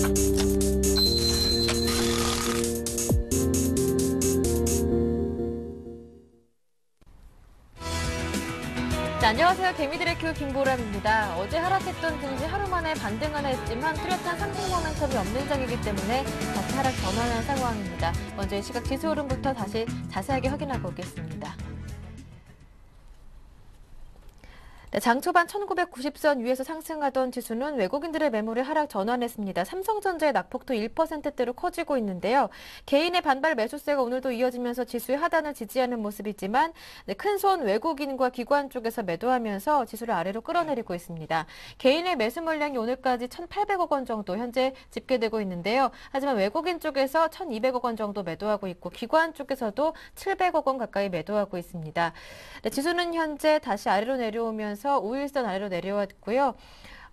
네, 안녕하세요. 개미들의 큐 김보람입니다. 어제 하락했던 증시 하루 만에 반등은 했지만 뚜렷한 상승 모멘텀이 없는 장이기 때문에 다시 하락 전환한 상황입니다. 먼저 이 시각 지수 흐름부터 다시 자세하게 확인하고 오겠습니다. 네, 장 초반 1990선 위에서 상승하던 지수는 외국인들의 매물에 하락 전환했습니다. 삼성전자의 낙폭도 1%대로 커지고 있는데요. 개인의 반발 매수세가 오늘도 이어지면서 지수의 하단을 지지하는 모습이지만 큰손 외국인과 기관 쪽에서 매도하면서 지수를 아래로 끌어내리고 있습니다. 개인의 매수 물량이 오늘까지 1,800억 원 정도 현재 집계되고 있는데요. 하지만 외국인 쪽에서 1,200억 원 정도 매도하고 있고 기관 쪽에서도 700억 원 가까이 매도하고 있습니다. 네, 지수는 현재 다시 아래로 내려오면서 5일선 아래로 내려왔고요.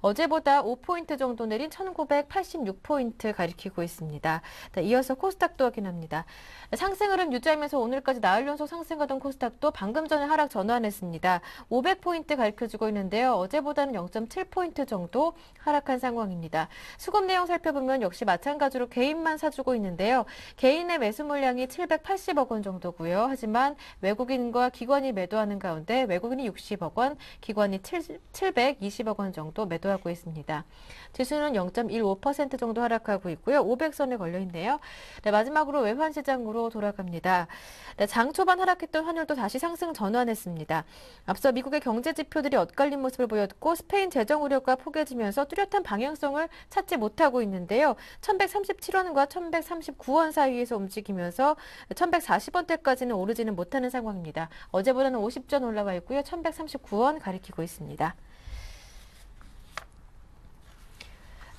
어제보다 5포인트 정도 내린 1986포인트 가리키고 있습니다. 네, 이어서 코스닥도 확인합니다. 상승 흐름 유지하면서 오늘까지 나흘 연속 상승하던 코스닥도 방금 전에 하락 전환했습니다. 500포인트 가리켜주고 있는데요. 어제보다는 0.7포인트 정도 하락한 상황입니다. 수급 내용 살펴보면 역시 마찬가지로 개인만 사주고 있는데요. 개인의 매수 물량이 780억 원 정도고요. 하지만 외국인과 기관이 매도하는 가운데 외국인이 60억 원, 기관이 720억 원 정도 매도하고 있습니다. 지수는 0.15% 정도 하락하고 있고요. 500선에 걸려 있네요. 네, 마지막으로 외환시장으로 돌아갑니다. 네, 장 초반 하락했던 환율도 다시 상승 전환했습니다. 앞서 미국의 경제 지표들이 엇갈린 모습을 보였고 스페인 재정 우려가 포개지면서 뚜렷한 방향성을 찾지 못하고 있는데요. 1137원과 1139원 사이에서 움직이면서 1140원대까지는 오르지는 못하는 상황입니다. 어제보다는 50전 올라와 있고요. 1139원 가리키고 있습니다.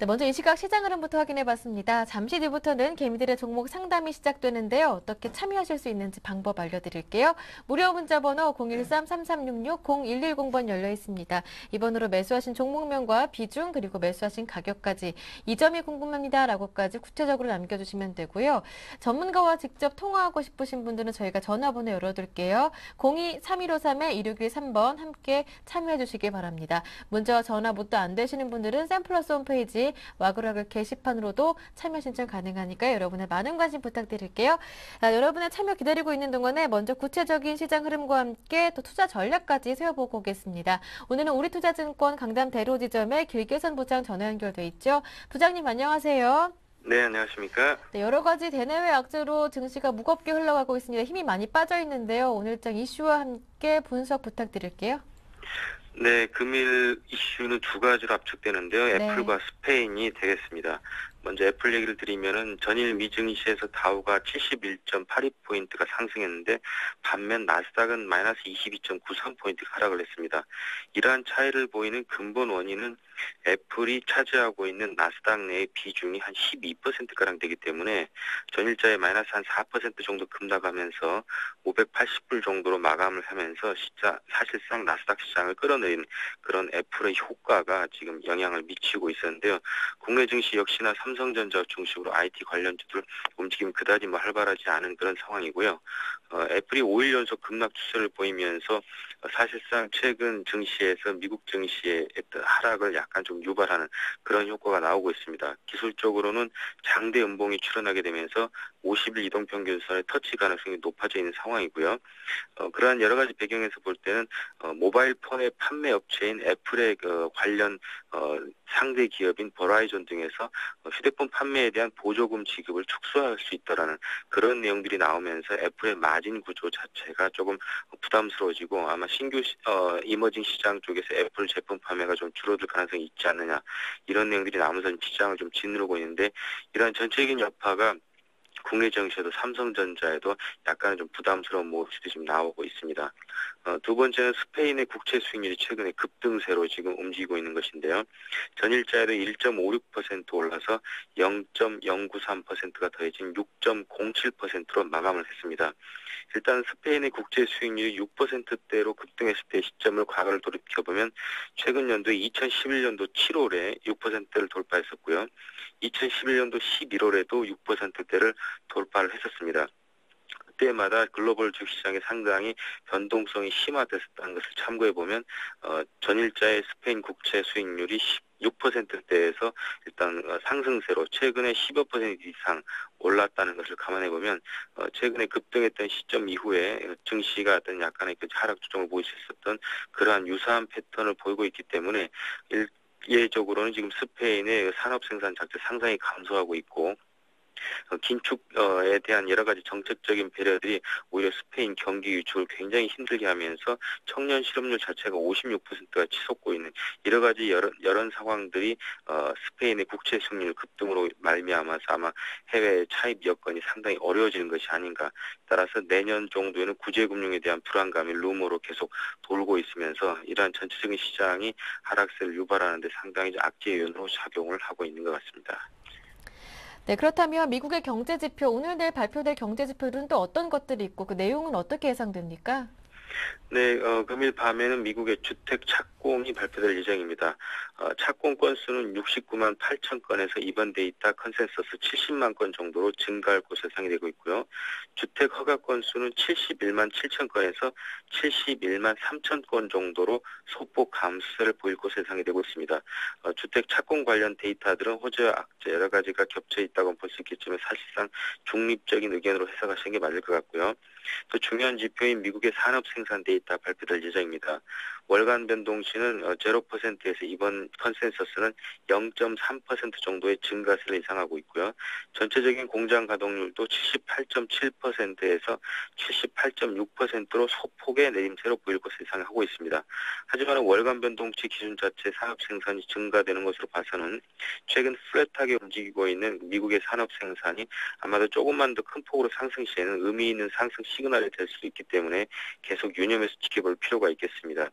네, 먼저 이 시각 시장 흐름부터 확인해봤습니다. 잠시 뒤부터는 개미들의 종목 상담이 시작되는데요. 어떻게 참여하실 수 있는지 방법 알려드릴게요. 무료 문자번호 013-3366-0110번 열려 있습니다. 이 번호로 매수하신 종목명과 비중 그리고 매수하신 가격까지 이 점이 궁금합니다 라고까지 구체적으로 남겨주시면 되고요. 전문가와 직접 통화하고 싶으신 분들은 저희가 전화번호 열어둘게요. 02-3153-2613번 함께 참여해주시기 바랍니다. 문자와 전화 못 안 되시는 분들은 샘플러스 홈페이지 와그라글 게시판으로도 참여 신청 가능하니까요. 여러분의 많은 관심 부탁드릴게요. 여러분의 참여 기다리고 있는 동안에 먼저 구체적인 시장 흐름과 함께 또 투자 전략까지 세워보고 오겠습니다. 오늘은 우리투자증권 강남 대로 지점에 길계선 부장 전화 연결돼 있죠. 부장님 안녕하세요. 네, 안녕하십니까? 네, 여러 가지 대내외 악재로 증시가 무겁게 흘러가고 있습니다. 힘이 많이 빠져 있는데요. 오늘장 이슈와 함께 분석 부탁드릴게요. 네, 금일 이슈는 두 가지로 압축되는데요. 네. 애플과 스페인이 되겠습니다. 먼저 애플 얘기를 드리면은 전일 미증시에서 다우가 71.82포인트가 상승했는데 반면 나스닥은 마이너스 22.93포인트가 하락을 했습니다. 이러한 차이를 보이는 근본 원인은 애플이 차지하고 있는 나스닥 내의 비중이 한 12%가량 되기 때문에 전일자에 마이너스 한 4% 정도 급락하면서 580불 정도로 마감을 하면서 사실상 나스닥 시장을 끌어내리는 그런 애플의 효과가 지금 영향을 미치고 있었는데요. 국내 증시 역시나 삼성전자 중심으로 IT 관련주들 움직임이 그다지 활발하지 않은 그런 상황이고요. 애플이 5일 연속 급락 추세를 보이면서 사실상 최근 증시에서 미국 증시의 하락을 약간 좀 유발하는 그런 효과가 나오고 있습니다. 기술적으로는 장대 음봉이 출현하게 되면서 50일 이동평균선의 터치 가능성이 높아져 있는 상황이고요. 그러한 여러 가지 배경에서 볼 때는 모바일 폰의 판매 업체인 애플의 관련 상대 기업인 버라이전 등에서 휴대폰 판매에 대한 보조금 지급을 축소할 수 있다라는 그런 내용들이 나오면서 애플의 마진 구조 자체가 조금 부담스러워지고 아마 신규 이머징 시장 쪽에서 애플 제품 판매가 좀 줄어들 가능성이 있지 않느냐 이런 내용들이 나오면서 시장을 좀 짓누르고 있는데 이러한 전체적인 여파가 국내 증시에도 삼성전자에도 약간은 좀 부담스러운 모습이 지금 나오고 있습니다. 두 번째는 스페인의 국채 수익률이 최근에 급등세로 지금 움직이고 있는 것인데요. 전일자에도 1.56% 올라서 0.093%가 더해진 6.07%로 마감을 했습니다. 일단 스페인의 국채 수익률이 6%대로 급등했을 때 시점을 과거를 돌이켜보면 최근 연도에 2011년도 7월에 6%대를 돌파했었고요. 2011년도 11월에도 6%대를 돌파를 했었습니다. 그때마다 글로벌 주식시장이 상당히 변동성이 심화됐었다는 것을 참고해보면 전일자의 스페인 국채 수익률이 6%대에서 일단 상승세로 최근에 10여% 이상 올랐다는 것을 감안해 보면 최근에 급등했던 시점 이후에 증시가 어떤 약간의 그 하락 조정을 보이셨었던 그러한 유사한 패턴을 보이고 있기 때문에 일례적으로는 지금 스페인의 산업 생산 자체 상당히 감소하고 있고 긴축에 대한 여러 가지 정책적인 배려들이 오히려 스페인 경기 유축을 굉장히 힘들게 하면서 청년 실업률 자체가 56%가 치솟고 있는 여러 가지 여러 상황들이 스페인의 국채 수익률 급등으로 말미암아서 아마 해외 차입 여건이 상당히 어려워지는 것이 아닌가. 따라서 내년 정도에는 구제금융에 대한 불안감이 루머로 계속 돌고 있으면서 이러한 전체적인 시장이 하락세를 유발하는 데 상당히 악재 요인으로 작용을 하고 있는 것 같습니다. 네, 그렇다면 미국의 경제 지표, 오늘 내일 발표될 경제 지표들은 또 어떤 것들이 있고 그 내용은 어떻게 예상됩니까? 네, 금일 밤에는 미국의 주택 착공이 발표될 예정입니다. 착공 건수는 69만 8천 건에서 이번 데이터 컨센서스 70만 건 정도로 증가할 것으로 예상이 되고 있고요. 주택 허가 건수는 71만 7천 건에서 71만 3천 건 정도로 소폭 감소세를 보일 것으로 예상이 되고 있습니다. 주택 착공 관련 데이터들은 호재 악재 여러 가지가 겹쳐 있다고 볼 수 있겠지만 사실상 중립적인 의견으로 해석하시는 게 맞을 것 같고요. 또 중요한 지표인 미국의 산업 생산 데이터 발표될 예정입니다. 월간 변동치는 0%에서 이번 컨센서스는 0.3% 정도의 증가세를 예상하고 있고요. 전체적인 공장 가동률도 78.7%에서 78.6%로 소폭의 내림세로 보일 것을 예상하고 있습니다. 하지만 월간 변동치 기준 자체 산업 생산이 증가되는 것으로 봐서는 최근 플랫하게 움직이고 있는 미국의 산업 생산이 아마도 조금만 더 큰 폭으로 상승 시에는 의미 있는 상승 시그널이 될 수 있기 때문에 계속 유념해서 지켜볼 필요가 있겠습니다.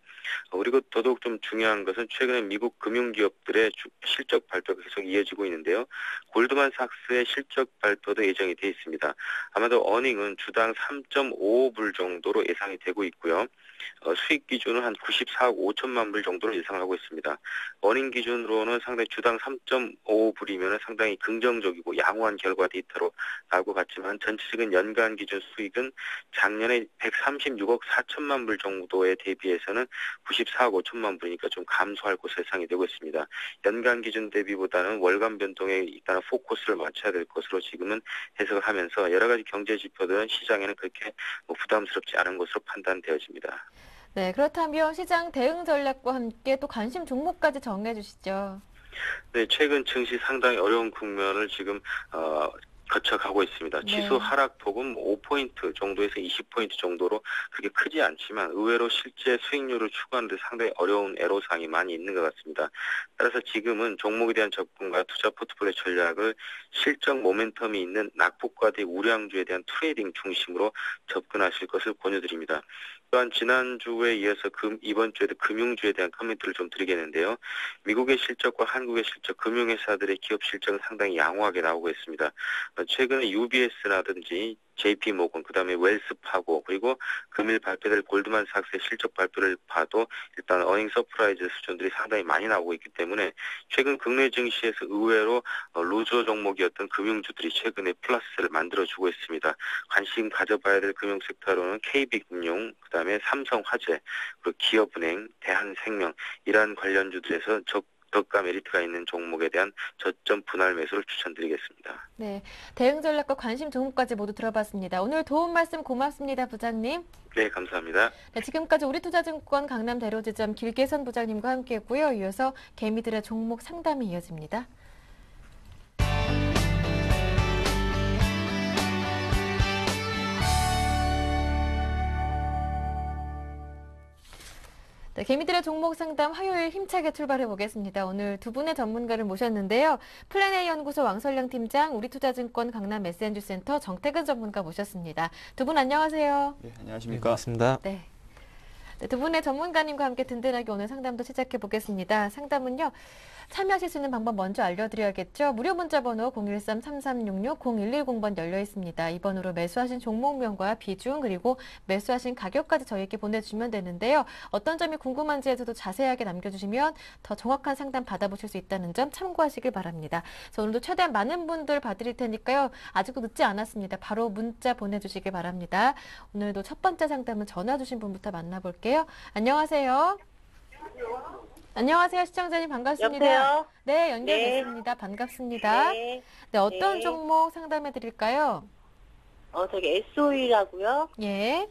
그리고 더더욱 좀 중요한 것은 최근에 미국 금융기업들의 실적 발표가 계속 이어지고 있는데요. 골드만삭스의 실적 발표도 예정이 돼 있습니다. 아마도 어닝은 주당 3.55불 정도로 예상이 되고 있고요. 수익 기준은 한 94억 5천만 불 정도로 예상하고 있습니다. 어닝 기준으로는 상당히 주당 3.55불이면 상당히 긍정적이고 양호한 결과 데이터로 나오고 같지만 전체적인 연간 기준 수익은 작년에 136억 4천만 불 정도에 대비해서는 94억 5천만 불이니까 좀 감소할 것으로 예상이 되고 있습니다. 연간 기준 대비보다는 월간 변동에 일단 포커스를 맞춰야 될 것으로 지금은 해석을 하면서 여러 가지 경제 지표들은 시장에는 그렇게 부담스럽지 않은 것으로 판단되어집니다. 네, 그렇다면 시장 대응 전략과 함께 또 관심 종목까지 정해 주시죠. 네, 최근 증시 상당히 어려운 국면을 지금 거쳐가고 있습니다. 지수 네. 하락폭은 5포인트 정도에서 20포인트 정도로 그렇게 크지 않지만 의외로 실제 수익률을 추구하는 데 상당히 어려운 애로사항이 많이 있는 것 같습니다. 따라서 지금은 종목에 대한 접근과 투자 포트폴리오 전략을 실적 모멘텀이 있는 낙폭과대 우량주에 대한 트레이딩 중심으로 접근하실 것을 권유드립니다. 또한 지난주에 이어서 이번 주에도 금융주에 대한 코멘트를 좀 드리겠는데요. 미국의 실적과 한국의 실적, 금융회사들의 기업 실적은 상당히 양호하게 나오고 있습니다. 최근에 UBS라든지 JP모건, 그다음에 웰스파고, 그리고 금일 발표될 골드만삭스의 실적 발표를 봐도 일단 어닝 서프라이즈 수준들이 상당히 많이 나오고 있기 때문에 최근 국내 증시에서 의외로 루저 종목이었던 금융주들이 최근에 플러스를 만들어주고 있습니다. 관심 가져봐야 될 금융 섹터로는 KB금융, 그다음에 삼성화재, 그리고 기업은행, 대한생명 이러한 관련주들에서 저가 메리트가 있는 종목에 대한 저점 분할 매수를 추천드리겠습니다. 네, 대응 전략과 관심 종목까지 모두 들어봤습니다. 오늘 도움 말씀 고맙습니다, 부장님. 네, 감사합니다. 네, 지금까지 우리투자증권 강남 대로지점 길계선 부장님과 함께했고요. 이어서 개미들의 종목 상담이 이어집니다. 네, 개미들의 종목 상담 화요일 힘차게 출발해 보겠습니다. 오늘 두 분의 전문가를 모셨는데요. 플랜A 연구소 왕설령 팀장, 우리투자증권 강남 메시앤주센터 정태근 전문가 모셨습니다. 두 분 안녕하세요. 네, 안녕하십니까. 반갑습니다. 네. 네, 두 분의 전문가님과 함께 든든하게 오늘 상담도 시작해 보겠습니다. 상담은요. 참여하실 수 있는 방법 먼저 알려드려야겠죠. 무료 문자번호 013-3366-0110번 열려 있습니다. 이 번호로 매수하신 종목명과 비중 그리고 매수하신 가격까지 저희에게 보내주시면 되는데요. 어떤 점이 궁금한지에서도 자세하게 남겨주시면 더 정확한 상담 받아보실 수 있다는 점 참고하시길 바랍니다. 그래서 오늘도 최대한 많은 분들 봐드릴 테니까요. 아직도 늦지 않았습니다. 바로 문자 보내주시길 바랍니다. 오늘도 첫 번째 상담은 전화 주신 분부터 만나볼게요. 안녕하세요. 안녕하세요, 시청자님 반갑습니다. 여보세요? 네, 연결됐습니다. 반갑습니다. 네, 네, 어떤 네. 종목 상담해 드릴까요? 저기 SO이라고요. 예.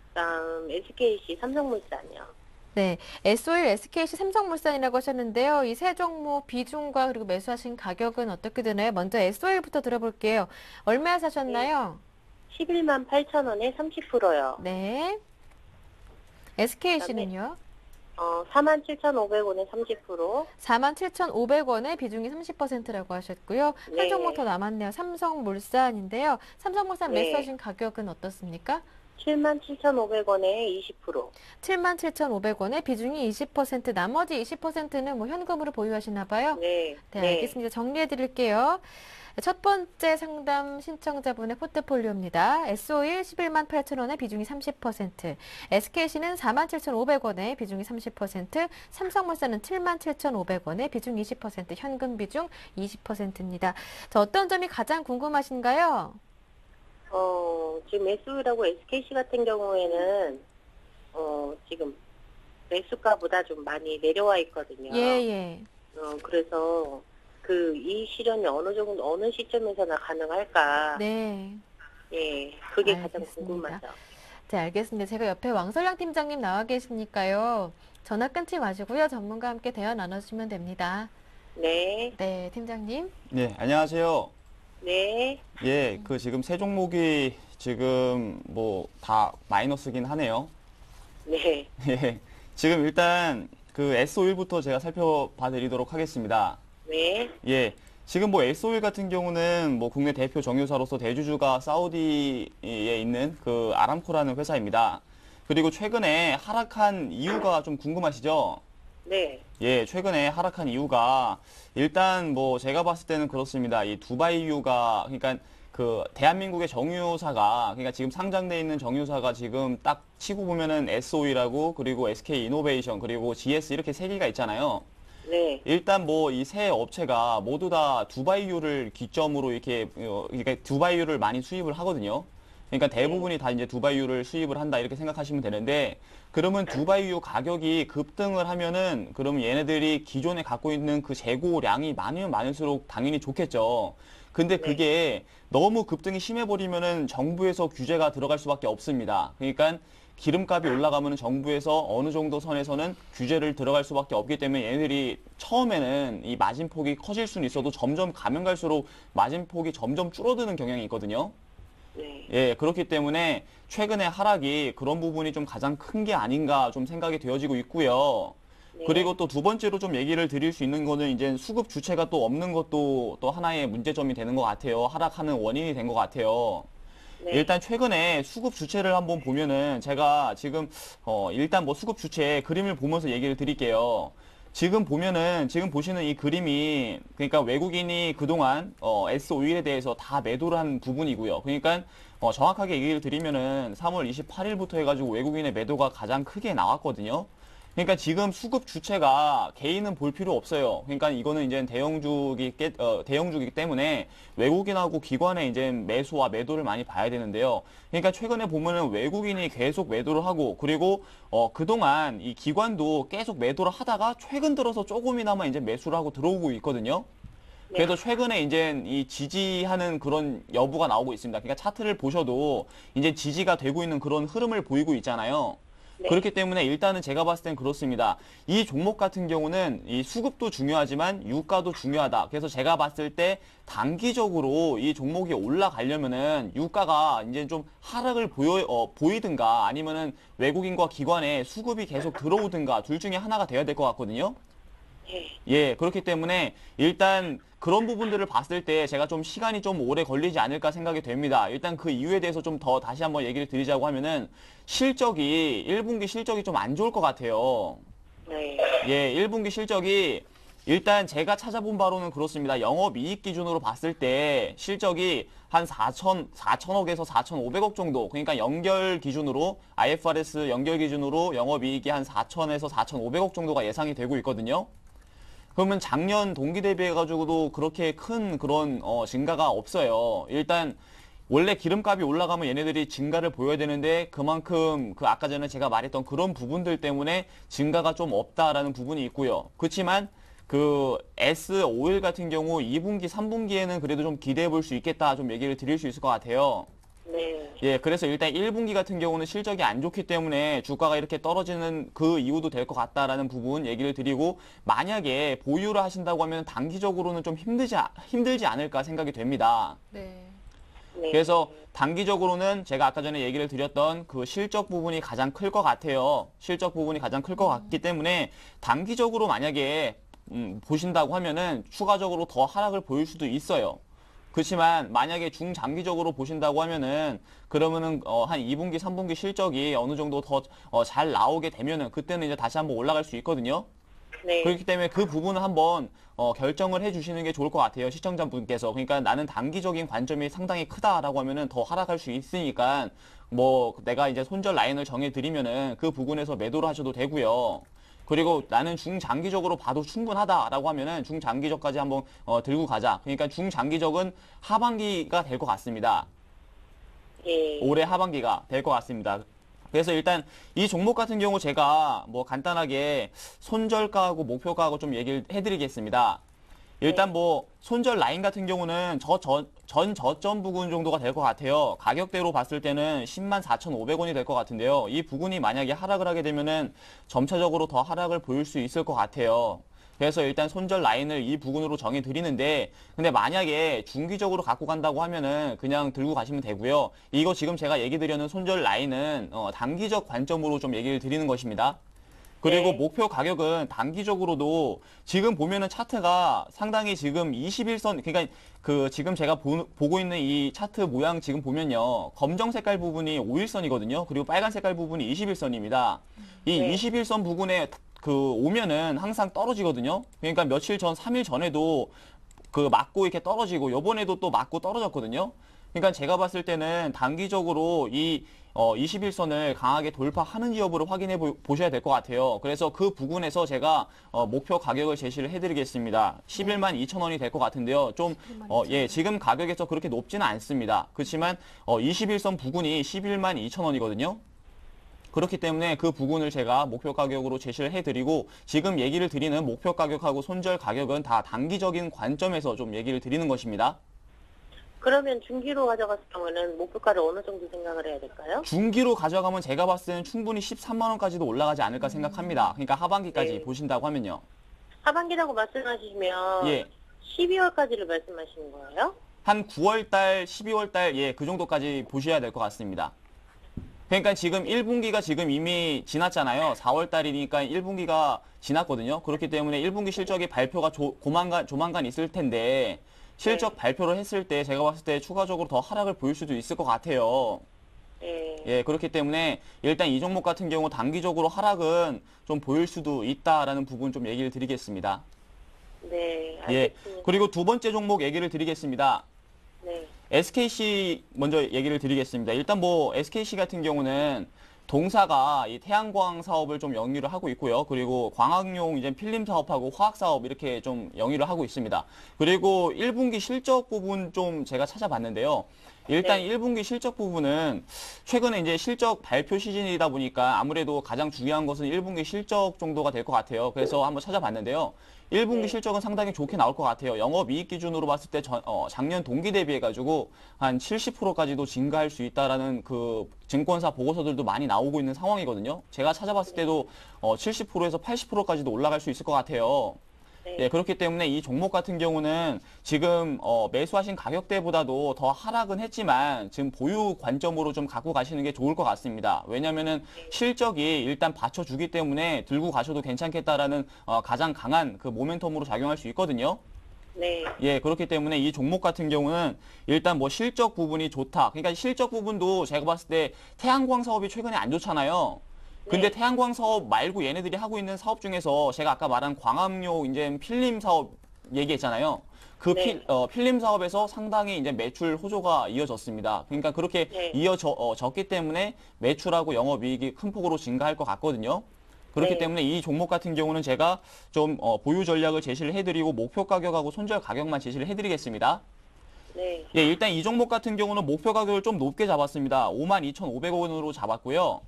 그다음 SKC 삼성물산이요. 네, S-오일, SKC, 삼성물산이라고 하셨는데요. 이 세 종목 비중과 그리고 매수하신 가격은 어떻게 되나요? 먼저 S-오일부터 들어볼게요. 얼마에 사셨나요? 11만 8천 원에 30%요. 네. SKC는요? 47,500원에 30%. 47,500원에 비중이 30%라고 하셨고요. 한 네. 종목 더 남았네요. 삼성물산인데요. 삼성물산 네. 매수하신 가격은 어떻습니까? 77,500원에 20%. 77,500원에 비중이 20%, 나머지 20%는 뭐 현금으로 보유하시나 봐요. 네. 네, 알겠습니다. 정리해 드릴게요. 첫 번째 상담 신청자분의 포트폴리오입니다. S-오일 11만 8천 원에 비중이 30%, SKC는 47,500원에 비중이 30%, 삼성물산은 77,500원에 비중 20%, 현금 비중 20%입니다. 자, 어떤 점이 가장 궁금하신가요? 지금 SO이라고 SKC 같은 경우에는, 지금 매수가보다 좀 많이 내려와 있거든요. 예, 예. 그래서 이 실현이 어느 시점에서나 가능할까? 네. 예, 그게 가장 알겠습니다. 궁금하죠. 네, 알겠습니다. 제가 옆에 왕설량 팀장님 나와 계시니까요. 전화 끊지 마시고요. 전문가와 함께 대화 나눠주시면 됩니다. 네, 네, 팀장님. 네, 안녕하세요. 네, 예, 지금 세 종목이 지금 뭐 다 마이너스긴 하네요. 네, 예, 지금 일단 S-오일부터 제가 살펴봐 드리도록 하겠습니다. 네, 예, 지금 뭐 S-오일 같은 경우는 뭐 국내 대표 정유사로서 대주주가 사우디에 있는 아람코라는 회사입니다. 그리고 최근에 하락한 이유가 좀 궁금하시죠? 네, 예, 최근에 하락한 이유가 일단 뭐 제가 봤을 때는 그렇습니다. 이 두바이유가 그러니까 대한민국의 정유사가 그러니까 지금 상장돼 있는 정유사가 지금 딱 치고 보면은 S-오일하고 그리고 SK이노베이션 그리고 GS 이렇게 세 개가 있잖아요. 네, 일단 뭐 이 세 업체가 모두 다 두바이유를 기점으로 이렇게 그러니까 두바이유를 많이 수입을 하거든요. 그러니까 대부분이 다 이제 두바이유를 수입을 한다 이렇게 생각하시면 되는데 그러면 두바이유 가격이 급등을 하면은 그러면 얘네들이 기존에 갖고 있는 그 재고량이 많으면 많을수록 당연히 좋겠죠. 근데 그게 너무 급등이 심해버리면은 정부에서 규제가 들어갈 수밖에 없습니다. 그러니까 기름값이 올라가면 정부에서 어느 정도 선에서는 규제를 들어갈 수밖에 없기 때문에 얘네들이 처음에는 이 마진폭이 커질 수는 있어도 점점 가면 갈수록 마진폭이 점점 줄어드는 경향이 있거든요. 네, 예, 그렇기 때문에 최근에 하락이 그런 부분이 좀 가장 큰 게 아닌가 좀 생각이 되어지고 있고요. 네. 그리고 또 두 번째로 좀 얘기를 드릴 수 있는 거는 이제 수급 주체가 또 없는 것도 또 하나의 문제점이 되는 것 같아요. 하락하는 원인이 된 것 같아요. 네. 일단 최근에 수급 주체를 한번 보면은 제가 지금 일단 뭐 수급 주체 그림을 보면서 얘기를 드릴게요. 지금 보시는 이 그림이 그러니까 외국인이 그동안 S-오일에 대해서 다 매도를 한 부분이고요. 그러니까 정확하게 얘기를 드리면은 3월 28일부터 해가지고 외국인의 매도가 가장 크게 나왔거든요. 그러니까 지금 수급 주체가 개인은 볼 필요 없어요. 그러니까 이거는 이제 대형주기 때문에 외국인하고 기관의 이제 매수와 매도를 많이 봐야 되는데요. 그러니까 최근에 보면은 외국인이 계속 매도를 하고 그리고 그동안 이 기관도 계속 매도를 하다가 최근 들어서 조금이나마 이제 매수를 하고 들어오고 있거든요. 그래서 최근에 이제 이 지지하는 그런 여부가 나오고 있습니다. 그러니까 차트를 보셔도 이제 지지가 되고 있는 그런 흐름을 보이고 있잖아요. 네. 그렇기 때문에 일단은 제가 봤을 땐 그렇습니다. 이 종목 같은 경우는 이 수급도 중요하지만 유가도 중요하다. 그래서 제가 봤을 때 단기적으로 이 종목이 올라가려면은 유가가 이제 좀 하락을 보이든가 아니면은 외국인과 기관의 수급이 계속 들어오든가 둘 중에 하나가 돼야 될 것 같거든요. 네. 예, 그렇기 때문에 일단 그런 부분들을 봤을 때 제가 좀 시간이 좀 오래 걸리지 않을까 생각이 됩니다. 일단 그 이유에 대해서 좀 더 다시 한번 얘기를 드리자고 하면은 1분기 실적이 좀 안 좋을 것 같아요. 네. 예, 1분기 실적이 일단 제가 찾아본 바로는 그렇습니다. 영업이익 기준으로 봤을 때 실적이 한 4천억에서 4,500억 정도. 그러니까 연결 기준으로 IFRS 연결 기준으로 영업이익이 한 4천에서 4,500억 정도가 예상이 되고 있거든요. 그러면 작년 동기 대비해가지고도 그렇게 큰 그런 증가가 없어요. 일단 원래 기름값이 올라가면 얘네들이 증가를 보여야 되는데 그만큼 그 아까 전에 제가 말했던 그런 부분들 때문에 증가가 좀 없다라는 부분이 있고요. 그렇지만 그 S5일 같은 경우 2분기, 3분기에는 그래도 좀 기대해 볼 수 있겠다 좀 얘기를 드릴 수 있을 것 같아요. 네. 예, 그래서 일단 1분기 같은 경우는 실적이 안 좋기 때문에 주가가 이렇게 떨어지는 그 이유도 될 것 같다라는 부분 얘기를 드리고, 만약에 보유를 하신다고 하면 단기적으로는 좀 힘들지 않을까 생각이 됩니다. 네. 네. 그래서 단기적으로는 제가 아까 전에 얘기를 드렸던 그 실적 부분이 가장 클 것 같아요. 실적 부분이 가장 클 것 같기 때문에 단기적으로 만약에 보신다고 하면은 추가적으로 더 하락을 보일 수도 있어요. 그렇지만 만약에 중장기적으로 보신다고 하면은 그러면은 한 2분기, 3분기 실적이 어느 정도 더 잘 나오게 되면은 그때는 이제 다시 한번 올라갈 수 있거든요. 네. 그렇기 때문에 그 부분을 한번 결정을 해주시는 게 좋을 것 같아요. 시청자분께서. 그러니까 나는 단기적인 관점이 상당히 크다라고 하면은 더 하락할 수 있으니까 뭐 내가 이제 손절 라인을 정해드리면은 그 부분에서 매도를 하셔도 되고요. 그리고 나는 중장기적으로 봐도 충분하다라고 하면은 중장기적까지 한번 들고 가자. 그러니까 중장기적은 하반기가 될 것 같습니다. 예. 올해 하반기가 될 것 같습니다. 그래서 일단 이 종목 같은 경우 제가 뭐 간단하게 손절가하고 목표가하고 좀 얘기를 해드리겠습니다. 일단 뭐 손절 라인 같은 경우는 전 저점 부근 정도가 될 것 같아요. 가격대로 봤을 때는 104,500원이 될 것 같은데요. 이 부근이 만약에 하락을 하게 되면은 점차적으로 더 하락을 보일 수 있을 것 같아요. 그래서 일단 손절 라인을 이 부분으로 정해 드리는데, 근데 만약에 중기적으로 갖고 간다고 하면은 그냥 들고 가시면 되고요. 이거 지금 제가 얘기 드리는 손절 라인은 단기적 관점으로 좀 얘기를 드리는 것입니다. 그리고 네. 목표 가격은 단기적으로도 지금 보면은 차트가 상당히 지금 21선, 그러니까 그 지금 제가 보고 있는 이 차트 모양 지금 보면요. 검정 색깔 부분이 5일선이거든요. 그리고 빨간 색깔 부분이 21선입니다. 이 네. 21선 부분에 그 오면은 항상 떨어지거든요. 그러니까 며칠 전, 3일 전에도 그 맞고 이렇게 떨어지고 요번에도 또 맞고 떨어졌거든요. 그러니까 제가 봤을 때는 단기적으로 이 21선을 강하게 돌파하는지 여부를 확인해 보셔야 될 것 같아요. 그래서 그 부분에서 제가 목표 가격을 제시를 해드리겠습니다. 11만 2천 원이 될 것 같은데요. 좀 예, 지금 가격에서 그렇게 높지는 않습니다. 그렇지만 21선 부근이 11만 2천 원이거든요. 그렇기 때문에 그 부분을 제가 목표 가격으로 제시를 해드리고, 지금 얘기를 드리는 목표 가격하고 손절 가격은 다 단기적인 관점에서 좀 얘기를 드리는 것입니다. 그러면 중기로 가져갔을 경우에는 목표가를 어느 정도 생각을 해야 될까요? 중기로 가져가면 제가 봤을 때는 충분히 13만 원까지도 올라가지 않을까 생각합니다. 그러니까 하반기까지 네. 보신다고 하면요. 하반기라고 말씀하시면 예. 12월까지를 말씀하시는 거예요? 한 9월 달, 12월 달, 예, 그 정도까지 보셔야 될 것 같습니다. 그러니까 지금 1분기가 지금 이미 지났잖아요. 4월 달이니까 1분기가 지났거든요. 그렇기 때문에 1분기 실적의 발표가 조만간 있을 텐데, 실적 발표를 했을 때 제가 봤을 때 추가적으로 더 하락을 보일 수도 있을 것 같아요. 예. 예, 그렇기 때문에 일단 이 종목 같은 경우 단기적으로 하락은 좀 보일 수도 있다라는 부분 좀 얘기를 드리겠습니다. 네. 예, 알겠습니다. 그리고 두 번째 종목 얘기를 드리겠습니다. 네. SKC 먼저 얘기를 드리겠습니다. 일단 뭐 SKC 같은 경우는 동사가 이 태양광 사업을 좀 영위를 하고 있고요. 그리고 광학용 이제 필름 사업하고 화학 사업 이렇게 좀 영위를 하고 있습니다. 그리고 1분기 실적 부분 좀 제가 찾아봤는데요. 일단 네. 1분기 실적 부분은 최근에 이제 실적 발표 시즌이다 보니까 아무래도 가장 중요한 것은 1분기 실적 정도가 될 것 같아요. 그래서 한번 찾아봤는데요. 1분기 네. 실적은 상당히 좋게 나올 것 같아요. 영업이익 기준으로 봤을 때 작년 동기 대비해가지고 한 70%까지도 증가할 수 있다라는 그 증권사 보고서들도 많이 나오고 있는 상황이거든요. 제가 찾아봤을 때도 70%에서 80%까지도 올라갈 수 있을 것 같아요. 네. 예, 그렇기 때문에 이 종목 같은 경우는 지금 매수하신 가격대보다도 더 하락은 했지만 지금 보유 관점으로 좀 갖고 가시는 게 좋을 것 같습니다. 왜냐면은 실적이 일단 받쳐주기 때문에 들고 가셔도 괜찮겠다라는 가장 강한 그 모멘텀으로 작용할 수 있거든요. 네. 예, 그렇기 때문에 이 종목 같은 경우는 일단 뭐 실적 부분이 좋다. 그러니까 실적 부분도 제가 봤을 때 태양광 사업이 최근에 안 좋잖아요. 근데 네. 태양광 사업 말고 얘네들이 하고 있는 사업 중에서 제가 아까 말한 광합료 이제 필름 사업 얘기했잖아요. 그 네. 필름 사업에서 상당히 이제 매출 호조가 이어졌습니다. 그러니까 그렇게 네. 졌기 때문에 매출하고 영업이익이 큰 폭으로 증가할 것 같거든요. 그렇기 네. 때문에 이 종목 같은 경우는 제가 좀 보유 전략을 제시를 해드리고 목표 가격하고 손절 가격만 제시를 해드리겠습니다. 네. 예, 일단 이 종목 같은 경우는 목표 가격을 좀 높게 잡았습니다. 52,500원으로 잡았고요.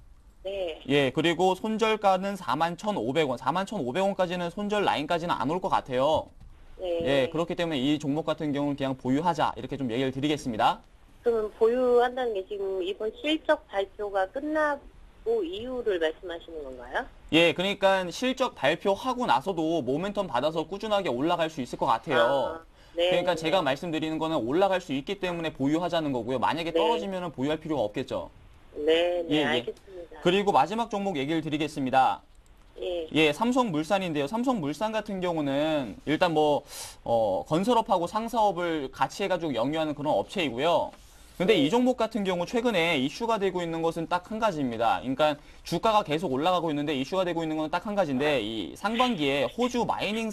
네. 예, 그리고 손절가는 41,500원, 41,500원까지는 손절 라인까지는 안 올 것 같아요. 네. 예, 그렇기 때문에 이 종목 같은 경우는 그냥 보유하자 이렇게 좀 얘기를 드리겠습니다. 그러면 보유한다는 게 지금 이번 실적 발표가 끝나고 이유를 말씀하시는 건가요? 예, 그러니까 실적 발표하고 나서도 모멘텀 받아서 꾸준하게 올라갈 수 있을 것 같아요. 네. 그러니까 제가 말씀드리는 거는 올라갈 수 있기 때문에 보유하자는 거고요. 만약에 네. 떨어지면 보유할 필요가 없겠죠. 네, 네, 예, 예. 알겠습니다. 그리고 마지막 종목 얘기를 드리겠습니다. 예. 예, 삼성물산인데요. 삼성물산 같은 경우는 일단 건설업하고 상사업을 같이 해가지고 영위하는 그런 업체이고요. 근데 이 종목 같은 경우 최근에 이슈가 되고 있는 것은 딱 한 가지입니다. 그러니까 주가가 계속 올라가고 있는데 이슈가 되고 있는 건 딱 한 가지인데 이 상반기에 호주 마이닝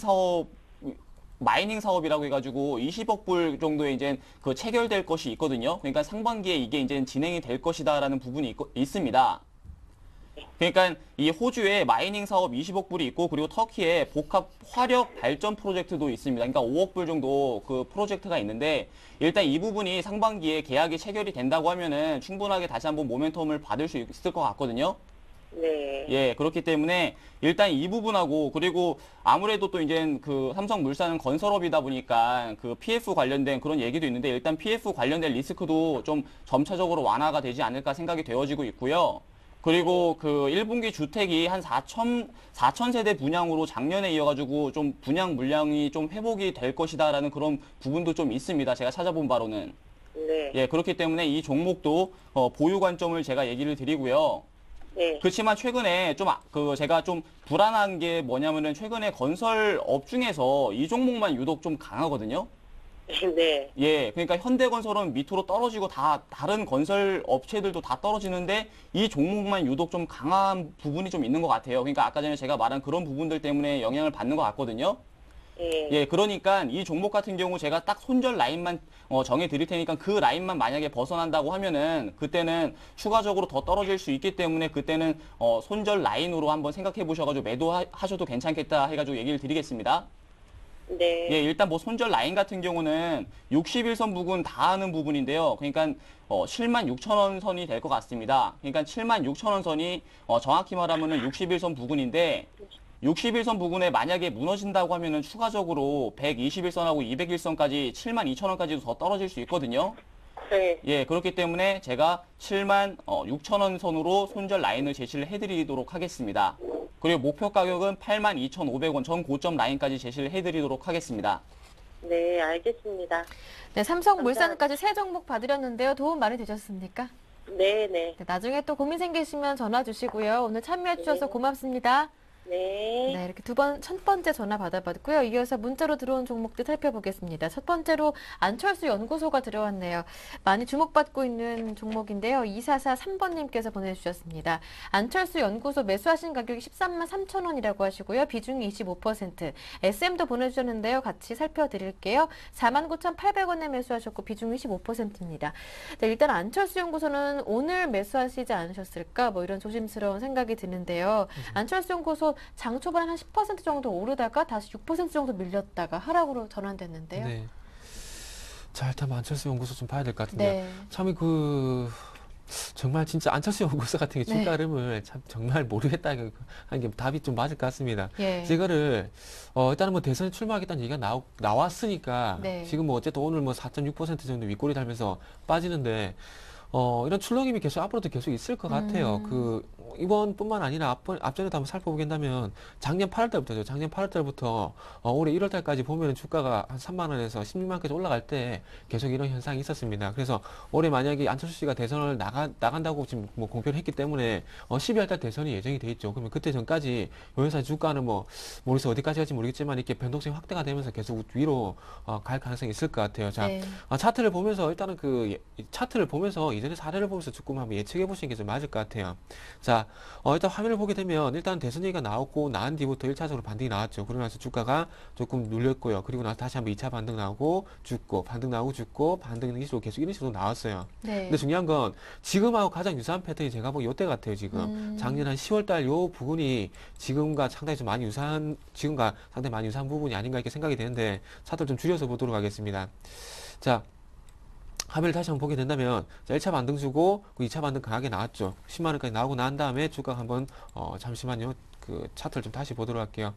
사업이라고 해가지고 20억 불 정도의 이제 그 체결될 것이 있거든요. 그러니까 상반기에 이게 이제 진행이 될 것이다라는 부분이 있습니다. 그러니까 이 호주에 마이닝 사업 20억 불이 있고 그리고 터키에 복합 화력 발전 프로젝트도 있습니다. 그러니까 5억 불 정도 그 프로젝트가 있는데 일단 이 부분이 상반기에 계약이 체결이 된다고 하면은 충분하게 다시 한번 모멘텀을 받을 수 있을 것 같거든요. 네. 예, 그렇기 때문에 일단 이 부분하고 그리고 아무래도 또 이제 그 삼성물산은 건설업이다 보니까 그 PF 관련된 그런 얘기도 있는데 일단 PF 관련된 리스크도 좀 점차적으로 완화가 되지 않을까 생각이 되어지고 있고요. 그리고 그 1분기 주택이 한 4천 세대 분양으로 작년에 이어가지고 좀 분양 물량이 좀 회복이 될 것이다라는 그런 부분도 좀 있습니다. 제가 찾아본 바로는. 네. 예, 그렇기 때문에 이 종목도 보유 관점을 제가 얘기를 드리고요. 네. 그렇지만 최근에 제가 좀 불안한 게 뭐냐면은 최근에 건설업 중에서 이 종목만 유독 좀 강하거든요. 네. 예, 그러니까 현대건설은 밑으로 떨어지고 다른 건설 업체들도 다 떨어지는데 이 종목만 유독 좀 강한 부분이 좀 있는 것 같아요. 그러니까 아까 전에 제가 말한 그런 부분들 때문에 영향을 받는 것 같거든요. 예. 예, 그러니까 이 종목 같은 경우 제가 딱 손절 라인만 정해 드릴 테니까 그 라인만 만약에 벗어난다고 하면은 그때는 추가적으로 더 떨어질 수 있기 때문에 그때는 손절 라인으로 한번 생각해 보셔가지고 매도하셔도 괜찮겠다 해가지고 얘기를 드리겠습니다. 네. 예, 일단 손절 라인 같은 경우는 61선 부근 닿는 부분인데요. 그러니까 76,000원 선이 될 것 같습니다. 그러니까 76,000원 선이 정확히 말하면은 61선 부근인데 61선 부근에 만약에 무너진다고 하면은 추가적으로 121선하고 201선까지 72,000원까지도 더 떨어질 수 있거든요. 네. 예, 그렇기 때문에 제가 76,000원 선으로 손절 라인을 제시를 해드리도록 하겠습니다. 그리고 목표 가격은 82,500원 전 고점 라인까지 제시를 해드리도록 하겠습니다. 네, 알겠습니다. 네, 삼성물산까지 세 종목 봐드렸는데요. 도움 많이 되셨습니까? 네, 네. 네, 나중에 또 고민 생기시면 전화 주시고요. 오늘 참여해 주셔서 네. 고맙습니다. 네. 네, 이렇게 첫 번째 전화 받아봤고요. 이어서 문자로 들어온 종목들 살펴보겠습니다. 첫 번째로 안철수 연구소가 들어왔네요. 많이 주목받고 있는 종목인데요. 2443번님께서 보내주셨습니다. 안철수 연구소 매수하신 가격이 13만 3천 원이라고 하시고요. 비중이 25%. SM도 보내주셨는데요. 같이 살펴드릴게요. 49,800원에 매수하셨고 비중이 25%입니다. 네, 일단 안철수 연구소는 오늘 매수하시지 않으셨을까? 뭐 이런 조심스러운 생각이 드는데요. 안철수 연구소 장 초반에 한 10% 정도 오르다가 다시 6% 정도 밀렸다가 하락으로 전환됐는데요. 네. 자, 일단 안철수 연구소 좀 봐야 될 것 같은데요. 네. 참 정말 진짜 안철수 연구소 같은 게 네. 주가 흐름을 참 정말 모르겠다 하는 게 답이 좀 맞을 것 같습니다. 예. 이거를 일단은 대선에 출마하겠다는 얘기가 나왔으니까 네. 지금 어쨌든 오늘 4.6% 정도 윗골이 달면서 빠지는데 이런 출렁임이 계속 앞으로도 계속 있을 것 같아요. 이번뿐만 아니라 앞전에도 한번 살펴보게 된다면 작년 8월 달부터죠. 작년 8월 달부터 올해 1월 달까지 보면 주가가 한 3만 원에서 16만 원까지 올라갈 때 계속 이런 현상이 있었습니다. 그래서 올해 만약에 안철수 씨가 대선을 나간다고 지금 공표를 했기 때문에 12월 달 대선이 예정이 돼 있죠. 그러면 그때 전까지 요 회사 주가는 모르겠어 어디까지 갈지 모르겠지만 이렇게 변동성이 확대가 되면서 계속 위로 갈 가능성이 있을 것 같아요. 자, 네. 차트를 보면서 일단은 차트를 보면서 이전에 사례를 보면서 조금 한번 예측해 보시는 게 좀 맞을 것 같아요. 자, 일단 화면을 보게 되면 일단 대선 얘기가 나온 뒤부터 1차적으로 반등이 나왔죠. 그러고 나서 주가가 조금 눌렸고요. 그리고 나서 다시 한번 2차 반등 나오고 죽고 반등 나오고 죽고 반등 기술로 계속 이런 식으로 나왔어요. 네. 근데 중요한 건 지금하고 가장 유사한 패턴이 제가 보기 이때 같아요. 지금 작년 한 10월 달 요 부분이 지금과 상당히 많이 유사한 부분이 아닌가 이렇게 생각이 되는데 차트를 좀 줄여서 보도록 하겠습니다. 자, 화면을 다시 한번 보게 된다면 자, 1차 반등 주고 그 2차 반등 강하게 나왔죠. 10만 원까지 나오고 난 다음에 주가가 한번 잠시만요. 그 차트를 좀 다시 보도록 할게요.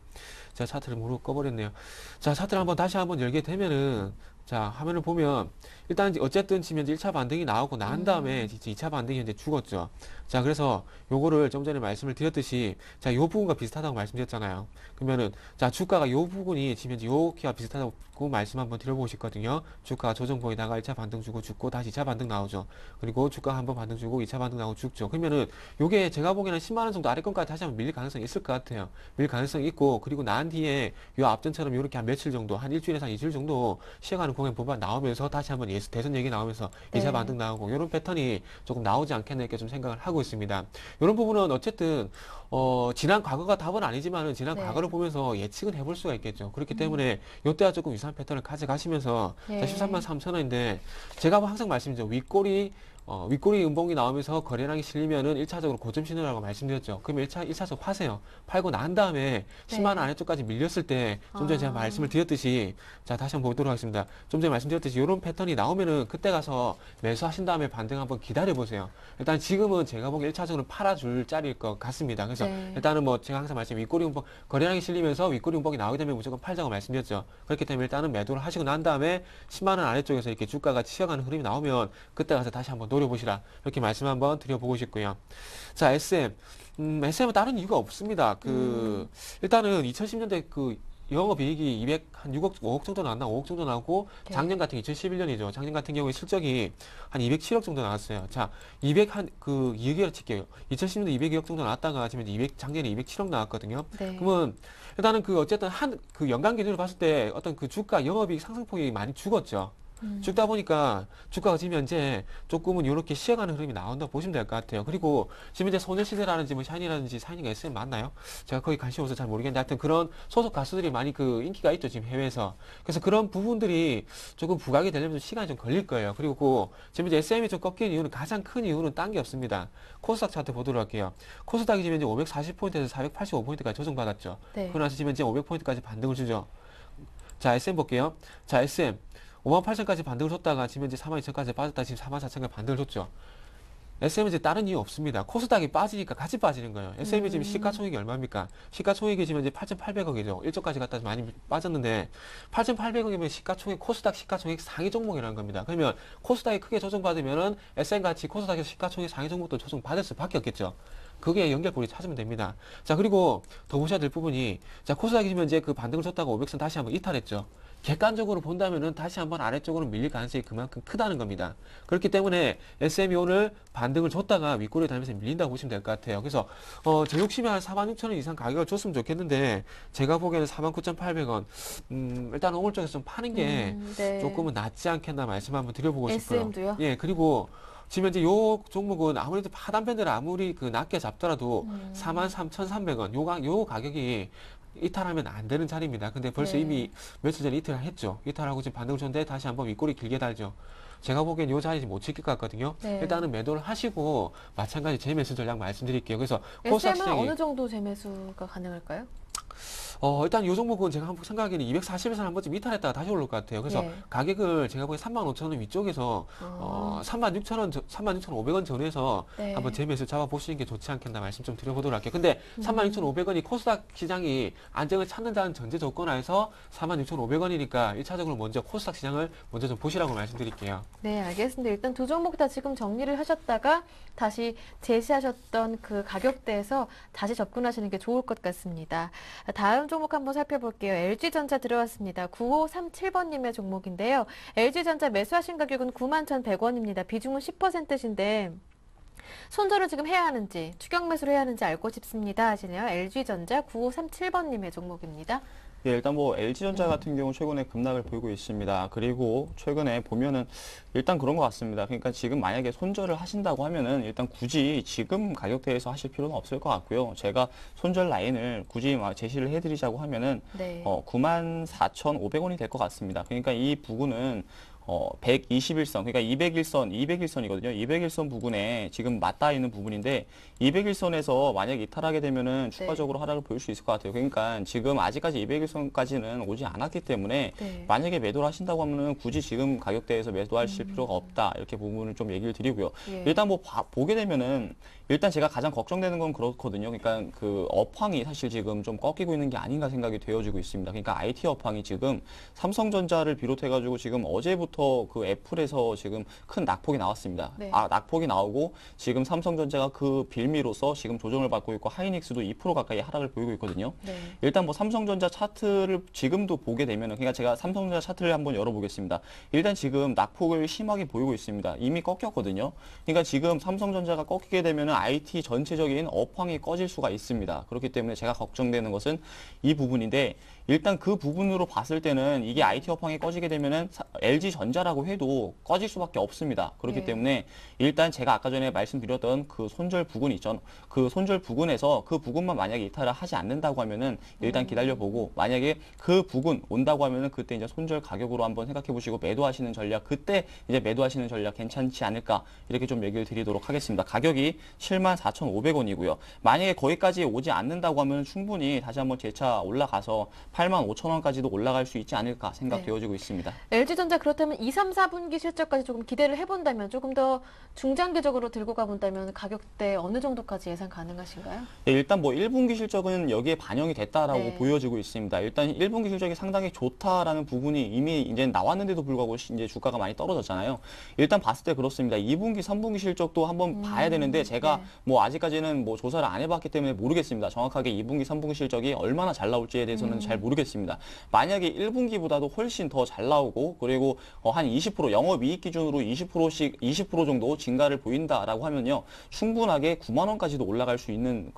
자, 차트를 모르고 꺼버렸네요. 자, 차트를 한번 다시 한번 열게 되면은 자, 화면을 보면 일단 어쨌든 지금 현재 1차 반등이 나오고 난 다음에 이제 2차 반등이 현재 죽었죠. 자, 그래서 요거를 좀 전에 말씀을 드렸듯이 자, 요 부분과 비슷하다고 말씀드렸잖아요. 그러면은 자, 주가가 요 부분이 지금 현재 요 키와 비슷하다고 말씀 한번 드려보고 싶거든요. 주가가 조정 보이다가 1차 반등 주고 죽고 다시 2차 반등 나오죠. 그리고 주가 한번 반등 주고 2차 반등 나오고 죽죠. 그러면은 요게 제가 보기에는 10만 원 정도 아래권까지 다시 한번 밀릴 가능성이 있을 것 같아요. 밀릴 가능성이 있고 그리고 난 뒤에 요 앞전처럼 요렇게 한 며칠 정도 한 일주일에서 한 2주일 정도 쉬어가는 공연 보반 나오면서 다시 한번 대선 얘기 나오면서 네. 2차 반등 나오고 이런 패턴이 조금 나오지 않겠나 이렇게 좀 생각을 하고 있습니다. 이런 부분은 어쨌든 지난 과거가 답은 아니지만은 지난 네. 과거를 보면서 예측은 해볼 수가 있겠죠. 그렇기 때문에 이때와 조금 유사한 패턴을 가져가시면서 네. 자, 13만 3천 원인데 제가 뭐 항상 말씀드리죠. 윗꼬리 음봉이 나오면서 거래량이 실리면은 1차적으로 고점 신호라고 말씀드렸죠. 그러면 1차적으로 파세요. 팔고 난 다음에 10만 원 아래쪽까지 밀렸을 때 좀 전에 제가 말씀을 드렸듯이 자, 다시 한번 보도록 하겠습니다. 좀 전에 말씀드렸듯이 이런 패턴이 나오면은 그때 가서 매수하신 다음에 반등 한번 기다려 보세요. 일단 지금은 제가 보기에 1차적으로 팔아줄 자리일 것 같습니다. 그래서 네. 일단은 뭐 제가 항상 말씀 윗꼬리 음봉 거래량이 실리면서 윗꼬리 음봉이 나오게 되면 무조건 팔자고 말씀드렸죠. 그렇기 때문에 일단은 매도를 하시고 난 다음에 10만 원 아래쪽에서 이렇게 주가가 치어가는 흐름이 나오면 그때 가서 다시 한번 노려보시라. 이렇게 말씀 한번 드려보고 싶고요. 자, SM은 다른 이유가 없습니다. 일단은 2010년대 영업이익이 한 6억, 5억 정도 나왔나? 5억 정도 나오고, 네. 작년 같은 게 2011년이죠. 작년 같은 경우에 실적이 한 207억 정도 나왔어요. 자, 200이라 칠게요. 2010년도 202억 정도 나왔다가 지금 작년에 207억 나왔거든요. 네. 그러면 일단은 어쨌든 연간 기준으로 봤을 때 어떤 주가 영업이익 상승폭이 많이 죽었죠. 죽다 보니까 주가가 지금 현재 조금은 이렇게 쉬어가는 흐름이 나온다고 보시면 될 것 같아요. 그리고 지금 이제 소녀시대라든지 뭐 샤이니가 SM 맞나요? 제가 거기 관심 없어서 잘 모르겠는데 하여튼 그런 소속 가수들이 많이 인기가 있죠, 지금 해외에서. 그래서 그런 부분들이 조금 부각이 되려면 시간이 좀 걸릴 거예요. 그리고 지금 이제 SM이 좀 꺾인 이유는 가장 큰 이유는 딴 게 없습니다. 코스닥 차트 보도록 할게요. 코스닥이 지금 이제 540포인트에서 485포인트까지 조정받았죠. 네. 그러고 나서 지금 이제 500포인트까지 반등을 주죠. 자, SM 볼게요. 자, SM. 58,000까지 반등을 줬다가 지금 이제 42,000까지 빠졌다 지금 44,000까지 반등을 줬죠. SM은 이제 다른 이유 없습니다. 코스닥이 빠지니까 같이 빠지는 거예요. SM이 지금 시가총액이 얼마입니까? 시가총액이 지금 이제 8,800억이죠. 1조까지 갔다 많이 빠졌는데 8,800억이면 코스닥 시가총액 상위 종목이라는 겁니다. 그러면 코스닥이 크게 조정받으면은 SM 같이 코스닥에서 시가총액 상위 종목도 조정받을 수밖에 없겠죠. 그게 연결고리 찾으면 됩니다. 자, 그리고 더 보셔야 될 부분이 자, 코스닥이 지금 이제 반등을 줬다가 500선 다시 한번 이탈했죠. 객관적으로 본다면은 다시 한번 아래쪽으로 밀릴 가능성이 그만큼 크다는 겁니다. 그렇기 때문에 SM이 오늘 반등을 줬다가 윗꼬리에 달면서 밀린다고 보시면 될 것 같아요. 그래서 제 욕심이 한 46,000원 이상 가격을 줬으면 좋겠는데 제가 보기에는 49,800원 일단 오늘 쪽에서 좀 파는 게 네. 조금은 낫지 않겠나 말씀 한번 드려보고 싶어요. SM도요? 예, 그리고 지금 현재 요 종목은 아무래도 하단 밴드를 아무리 낮게 잡더라도 43,300원 요 가격이 이탈하면 안 되는 자리입니다. 근데 벌써 네. 이미 며칠 전에 이탈을 했죠. 이탈하고 지금 반등을 줬는데 다시 한번 윗꼬리 길게 달죠. 제가 보기엔 요 자리 못 지킬 것 같거든요. 네. 일단은 매도를 하시고 마찬가지 재매수 전략 말씀드릴게요. 그래서 SM은 코스닥 시장이 어느 정도 재매수가 가능할까요? 일단 요 종목은 제가 한번 생각하기에는 240에서 한 번쯤 이탈했다가 다시 올릴 것 같아요. 그래서 예. 가격을 제가 보기엔 35,000원 위쪽에서 36,500원 전에서 네. 한번 재매수 잡아보시는 게 좋지 않겠나 말씀 좀 드려보도록 할게요. 근데 36,500원이 코스닥 시장이 안정을 찾는다는 전제 조건 하에서 46,500원이니까 1차적으로 먼저 코스닥 시장을 먼저 좀 보시라고 말씀드릴게요. 네, 알겠습니다. 일단 두 종목 다 지금 정리를 하셨다가 다시 제시하셨던 그 가격대에서 다시 접근하시는 게 좋을 것 같습니다. 다음 종목 한번 살펴볼게요. LG전자 들어왔습니다. 9537번님의 종목인데요. LG전자 매수하신 가격은 91,100원입니다. 비중은 10%신데 손절을 지금 해야 하는지 추격 매수를 해야 하는지 알고 싶습니다 하시네요. LG전자 9537번님의 종목입니다. 예, 일단 뭐 LG전자 같은 경우 최근에 급락을 보이고 있습니다. 그리고 최근에 보면은 일단 그런 것 같습니다. 그러니까 지금 만약에 손절을 하신다고 하면은 일단 굳이 지금 가격대에서 하실 필요는 없을 것 같고요. 제가 손절 라인을 굳이 제시를 해드리자고 하면은 네. 94,500원이 될 것 같습니다. 그러니까 이 부분은 121선, 그러니까 200일선이거든요. 200일선 부근에 지금 맞닿아 있는 부분인데 200일선에서 만약 이탈하게 되면은 추가적으로 하락을 보일 수 있을 것 같아요. 그러니까 지금 아직까지 200일선까지는 오지 않았기 때문에 네. 만약에 매도를 하신다고 하면은 굳이 지금 가격대에서 매도하실 필요가 없다. 이렇게 부분을 좀 얘기를 드리고요. 예. 일단 뭐 보게 되면은 일단 제가 가장 걱정되는 건 그렇거든요. 그러니까 그 업황이 사실 지금 좀 꺾이고 있는 게 아닌가 생각이 되어지고 있습니다. 그러니까 IT 업황이 지금 삼성전자를 비롯해가지고 지금 어제부터 그 애플에서 지금 큰 낙폭이 나왔습니다. 네. 낙폭이 나오고 지금 삼성전자가 그 빌미로서 지금 조정을 받고 있고 하이닉스도 2% 가까이 하락을 보이고 있거든요. 네. 일단 뭐 삼성전자 차트를 지금도 보게 되면은 그러니까 제가 삼성전자 차트를 한번 열어보겠습니다. 일단 지금 낙폭을 심하게 보이고 있습니다. 이미 꺾였거든요. 그러니까 지금 삼성전자가 꺾이게 되면은 IT 전체적인 업황이 꺼질 수가 있습니다. 그렇기 때문에 제가 걱정되는 것은 이 부분인데 일단 그 부분으로 봤을 때는 이게 IT 업황이 꺼지게 되면은 LG전자라고 해도 꺼질 수밖에 없습니다. 그렇기 네. 때문에 일단 제가 아까 전에 말씀드렸던 그 손절 부분 있죠. 그 손절 부근에서 그 부분만 만약에 이탈을 하지 않는다고 하면은 일단 기다려보고 만약에 그 부근 온다고 하면은 그때 이제 손절 가격으로 한번 생각해 보시고 매도하시는 전략 그때 이제 매도하시는 전략 괜찮지 않을까 이렇게 좀 얘기를 드리도록 하겠습니다. 가격이 74,500원이고요. 만약에 거기까지 오지 않는다고 하면 충분히 다시 한번 재차 올라가서 85,000원까지도 올라갈 수 있지 않을까 생각되어지고 있습니다. LG전자 그렇다면 2, 3, 4분기 실적까지 조금 기대를 해본다면 조금 더 중장기적으로 들고 가본다면 가격대 어느 정도까지 예상 가능하신가요? 네, 일단 뭐 1분기 실적은 여기에 반영이 됐다라고 네. 보여지고 있습니다. 일단 1분기 실적이 상당히 좋다라는 부분이 이미 이제 나왔는데도 불구하고 이제 주가가 많이 떨어졌잖아요. 일단 봤을 때 그렇습니다. 2분기, 3분기 실적도 한번 봐야 되는데 제가 네. 뭐 아직까지는 뭐 조사를 안 해봤기 때문에 모르겠습니다. 정확하게 2분기, 3분기 실적이 얼마나 잘 나올지에 대해서는 잘 모르겠습니다. 만약에 1분기보다도 훨씬 더 잘 나오고 그리고 한 20% 영업이익 기준으로 20%씩 20% 정도 증가를 보인다라고 하면요. 충분하게 9만 원까지도 올라갈 수 있는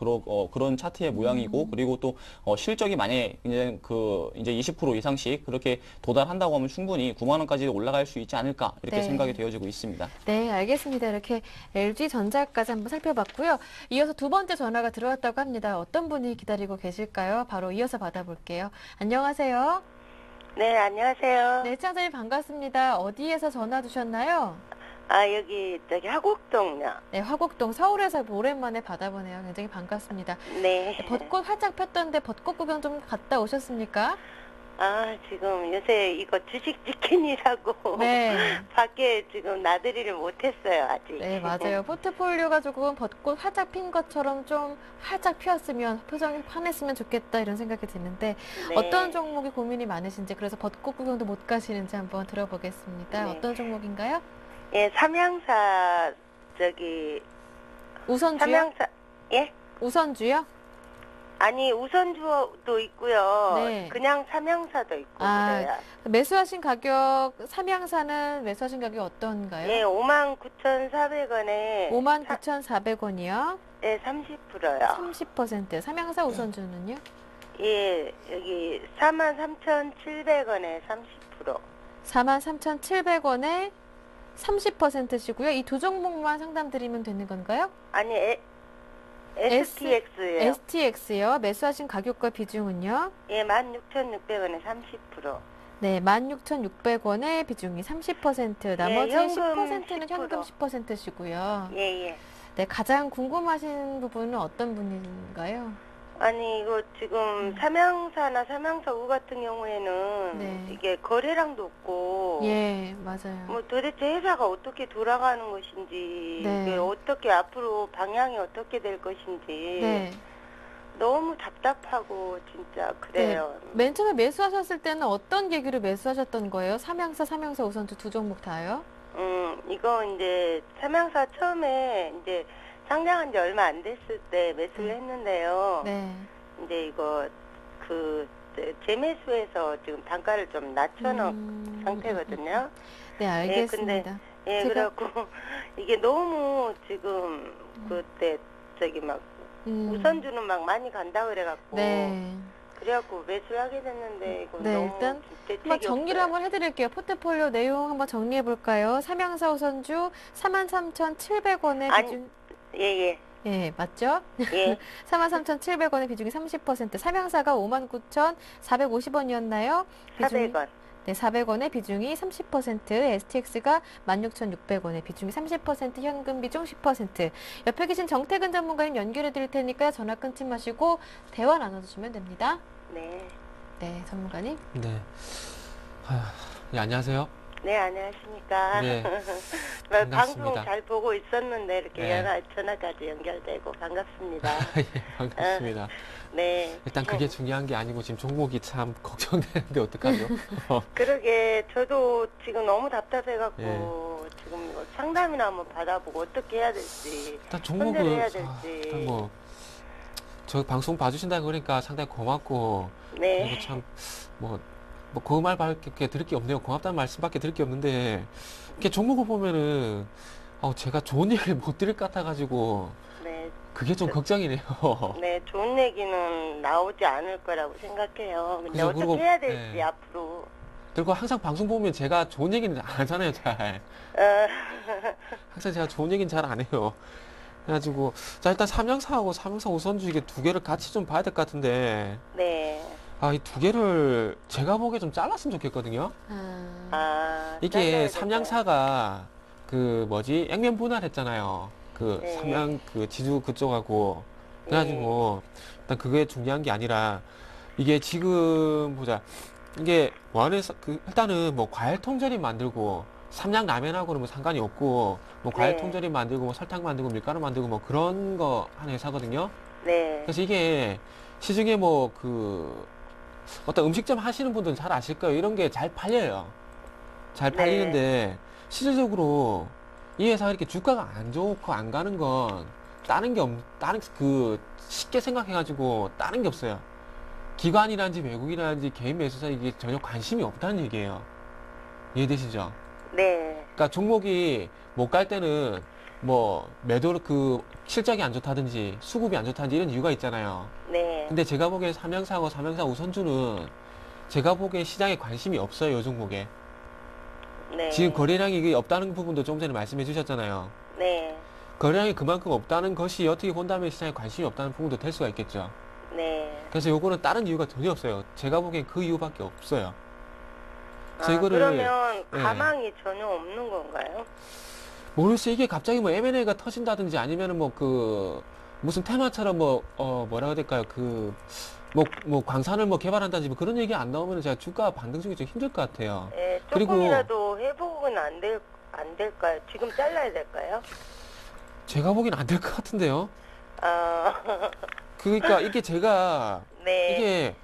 그런 차트의 모양이고 그리고 또 실적이 만약에 이제 20% 이상씩 그렇게 도달한다고 하면 충분히 9만 원까지 올라갈 수 있지 않을까 이렇게 네. 생각이 되어지고 있습니다. 네, 알겠습니다. 이렇게 LG전자까지 한번 살펴봤고요. 이어서 두 번째 전화가 들어왔다고 합니다. 어떤 분이 기다리고 계실까요? 바로 이어서 받아볼게요. 안녕하세요. 네, 안녕하세요. 네, 시청자님 반갑습니다. 어디에서 전화 주셨나요? 여기, 화곡동요. 네, 화곡동 서울에서 오랜만에 받아보네요. 굉장히 반갑습니다. 네. 벚꽃 활짝 폈던데 벚꽃 구경 좀 갔다 오셨습니까? 지금 요새 이거 주식 치킨이라고. 네. 밖에 지금 나들이를 못했어요, 아직. 네, 맞아요. 포트폴리오가 조금 벚꽃 활짝 핀 것처럼 좀 활짝 피었으면 표정이 환했으면 좋겠다 이런 생각이 드는데 네. 어떤 종목이 고민이 많으신지 그래서 벚꽃 구경도 못 가시는지 한번 들어보겠습니다. 네. 어떤 종목인가요? 예, 삼양사, 우선주요? 삼양사, 예? 우선주요? 아니, 우선주도 있고요. 네. 그냥 삼양사도 있고, 아, 그래요. 매수하신 가격, 삼양사는 매수하신 가격이 어떤가요? 예, 59,400원에. 59,400원이요. 예, 30%요. 30%. 삼양사 우선주는요? 예, 여기 43,700원에 30%. 43,700원에 30%시고요. 이 두 종목만 상담드리면 되는 건가요? 아니, STX예요. STX요. 매수하신 가격과 비중은요? 예, 16,600원에 30%. 네, 16,600원의 비중이 30%, 나머지 현금 10%는 현금 10%시고요. 예, 예. 네, 가장 궁금하신 부분은 어떤 분인가요? 아니, 이거 지금 삼양사나 삼양서우 같은 경우에는 네. 이게 거래량도 없고, 예, 맞아요. 뭐 도대체 회사가 어떻게 돌아가는 것인지, 네. 이게 어떻게 앞으로 방향이 어떻게 될 것인지, 네. 너무 답답하고 진짜 그래요. 맨 처음에 매수하셨을 때는 어떤 계기로 매수하셨던 거예요? 삼양사 우선주 두 종목 다요? 이거 이제 삼양사 처음에 이제 상장한 지 얼마 안 됐을 때 매수를 했는데요. 네. 이제 이거 재매수해서 지금 단가를 좀 낮춰놓은 상태거든요. 네, 알겠습니다. 예, 제가- 그래갖고 이게 너무 지금 그때 막 우선주는 막 많이 간다 그래갖고 네. 그래갖고 매수를 하게 됐는데 이거 네, 너무 일단 대책이 한번 정리를 없어요. 한번 해드릴게요. 포트폴리오 내용 한번 정리해 볼까요? 삼양사 우선주 43,700원의 아니, 비중, 예, 예, 맞죠? 예. 43,700원의 비중이 30%, 삼양사가 59,450원이었나요? 400원. 네, 400원의 비중이 30%, STX가 16,600원의 비중이 30%, 현금 비중 10%. 옆에 계신 정태근 전문가님 연결해 드릴 테니까 전화 끊지 마시고 대화 나눠주시면 됩니다. 네. 네, 전문가님. 네. 네, 안녕하세요. 네, 안녕하십니까. 네. 방송 반갑습니다. 잘 보고 있었는데 이렇게 네. 전화까지 연결되고 반갑습니다. 예, 반갑습니다. 네. 일단 그게 중요한 게 아니고 지금 종목이 참 걱정되는데 어떡하죠? 그러게 저도 지금 너무 답답해갖고 예. 지금 이거 상담이나 한번 받아보고 어떻게 해야 될지 일단 선별을 해야 종목은 될지. 일단 뭐 저 방송 봐주신다 그러니까 상당히 고맙고 네. 그리고 참뭐 그 말밖에 드릴 게 없네요. 고맙다는 말씀밖에 드릴 게 없는데 이렇게 종목을 보면은 제가 좋은 얘기를 못 드릴 것 같아가지고 네. 그게 좀 걱정이네요. 네, 좋은 얘기는 나오지 않을 거라고 생각해요. 근데 그죠, 어떻게 그리고, 해야 될지 네. 앞으로. 그리고 항상 방송 보면 제가 좋은 얘기는 안 하잖아요, 잘. 어, 항상 제가 좋은 얘기는 잘 안 해요. 그래가지고 자 일단 삼양사하고 삼양사 우선주 이게 두 개를 같이 좀 봐야 될 것 같은데 네. 이 두 개를 제가 보기에 좀 잘랐으면 좋겠거든요. 이게 잘라야 될까요? 삼양사가 그 뭐지 액면 분할했잖아요. 그 네. 삼양 그 지주 그쪽하고 그래가지고 일단 그게 중요한 게 아니라 이게 지금 보자 이게 원에서 그 일단은 뭐 과일 통조림 만들고 삼양 라면하고는 뭐 상관이 없고 뭐 과일 네. 통조림 만들고 뭐 설탕 만들고 밀가루 만들고 뭐 그런 거 하는 회사거든요. 네. 그래서 이게 시중에 뭐 그 어떤 음식점 하시는 분들은 잘 아실 거예요. 이런 게 잘 팔려요. 잘 네. 팔리는데 실질적으로 이 회사가 이렇게 주가가 안 좋고 안 가는 건 다른 그 쉽게 생각해가지고 다른 게 없어요. 기관이라든지 외국이라든지 개인 매수자 이게 전혀 관심이 없다는 얘기예요. 이해되시죠? 네. 그러니까 종목이 못 갈 때는 뭐 매도 그 실적이 안 좋다든지 수급이 안 좋다든지 이런 이유가 있잖아요. 네. 근데 제가 보기엔 삼양사하고 삼양사 우선주는 제가 보기엔 시장에 관심이 없어요, 요 종목에. 네. 지금 거래량이 이게 없다는 부분도 좀 전에 말씀해 주셨잖아요. 네. 거래량이 그만큼 없다는 것이 어떻게 본다면 시장에 관심이 없다는 부분도 될 수가 있겠죠. 네. 그래서 요거는 다른 이유가 전혀 없어요. 제가 보기엔 그 이유밖에 없어요. 그래서 이거를 그러면 예. 가망이 전혀 없는 건가요? 모르겠어요. 이게 갑자기 뭐 M&A가 터진다든지 아니면은 뭐 그 무슨 테마처럼 뭐 뭐라고 해야 될까요? 그 뭐 광산을 뭐 개발한다든지 뭐 그런 얘기 안 나오면 제가 주가 반등 중이 좀 힘들 것 같아요. 예, 그리고- 조금이라도 회복은 안 될까요? 지금 잘라야 될까요? 제가 보기엔 안 될 것 같은데요. 아, 그러니까 이게 제가 네. 이게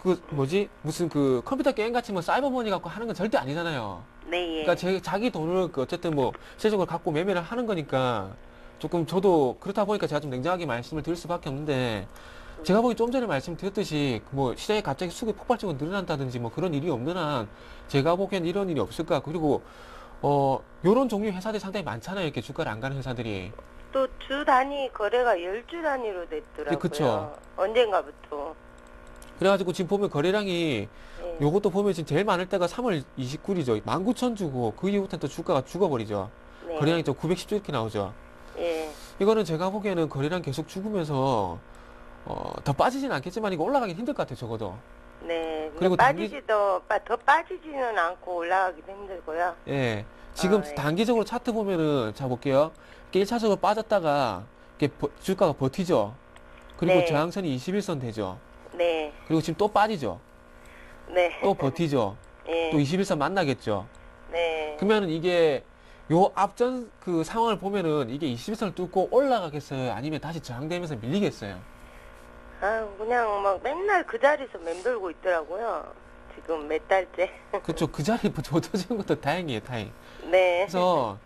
그 뭐지 무슨 그 컴퓨터 게임 같이 뭐 사이버머니 갖고 하는 건 절대 아니잖아요. 네, 예. 그러니까 자기 돈을 그 어쨌든 뭐 실질적으로 갖고 매매를 하는 거니까 조금 저도 그렇다 보니까 제가 좀 냉정하게 말씀을 드릴 수밖에 없는데 제가 보기 좀 전에 말씀드렸듯이 뭐 시장에 갑자기 수급이 폭발적으로 늘어난다든지 뭐 그런 일이 없는 한 제가 보기엔 이런 일이 없을 것 같고 그리고 요런 종류 회사들이 상당히 많잖아요. 이렇게 주가를 안 가는 회사들이. 또 주 단위 거래가 10주 단위로 됐더라고요. 네, 그쵸. 언젠가부터. 그래가지고 지금 보면 거래량이 예. 요것도 보면 지금 제일 많을 때가 3월 29일이죠. 19,000 주고 그 이후부터는 또 주가가 죽어버리죠. 네. 거래량이 좀 910주 이렇게 나오죠. 예. 이거는 제가 보기에는 거래량 계속 죽으면서 더 빠지진 않겠지만 이거 올라가긴 힘들 것 같아요. 적어도. 네. 그리고 더 빠지지는 않고 올라가기도 힘들고요. 예. 지금 예. 단기적으로 차트 보면은 자 볼게요. 이렇게 1차적으로 빠졌다가 이렇게 주가가 버티죠. 그리고 네. 저항선이 21선 되죠. 네. 그리고 지금 또 빠지죠. 네. 또 버티죠. 예. 또 21선 만나겠죠. 네. 그러면은 이게 요 앞전 그 상황을 보면은 이게 21선을 뚫고 올라가겠어요? 아니면 다시 저항되면서 밀리겠어요? 그냥 막 맨날 그 자리에서 맴돌고 있더라고요. 지금 몇 달째. 그렇죠. 그 자리에 붙어지는 것도 다행이에요, 다행. 네. 그래서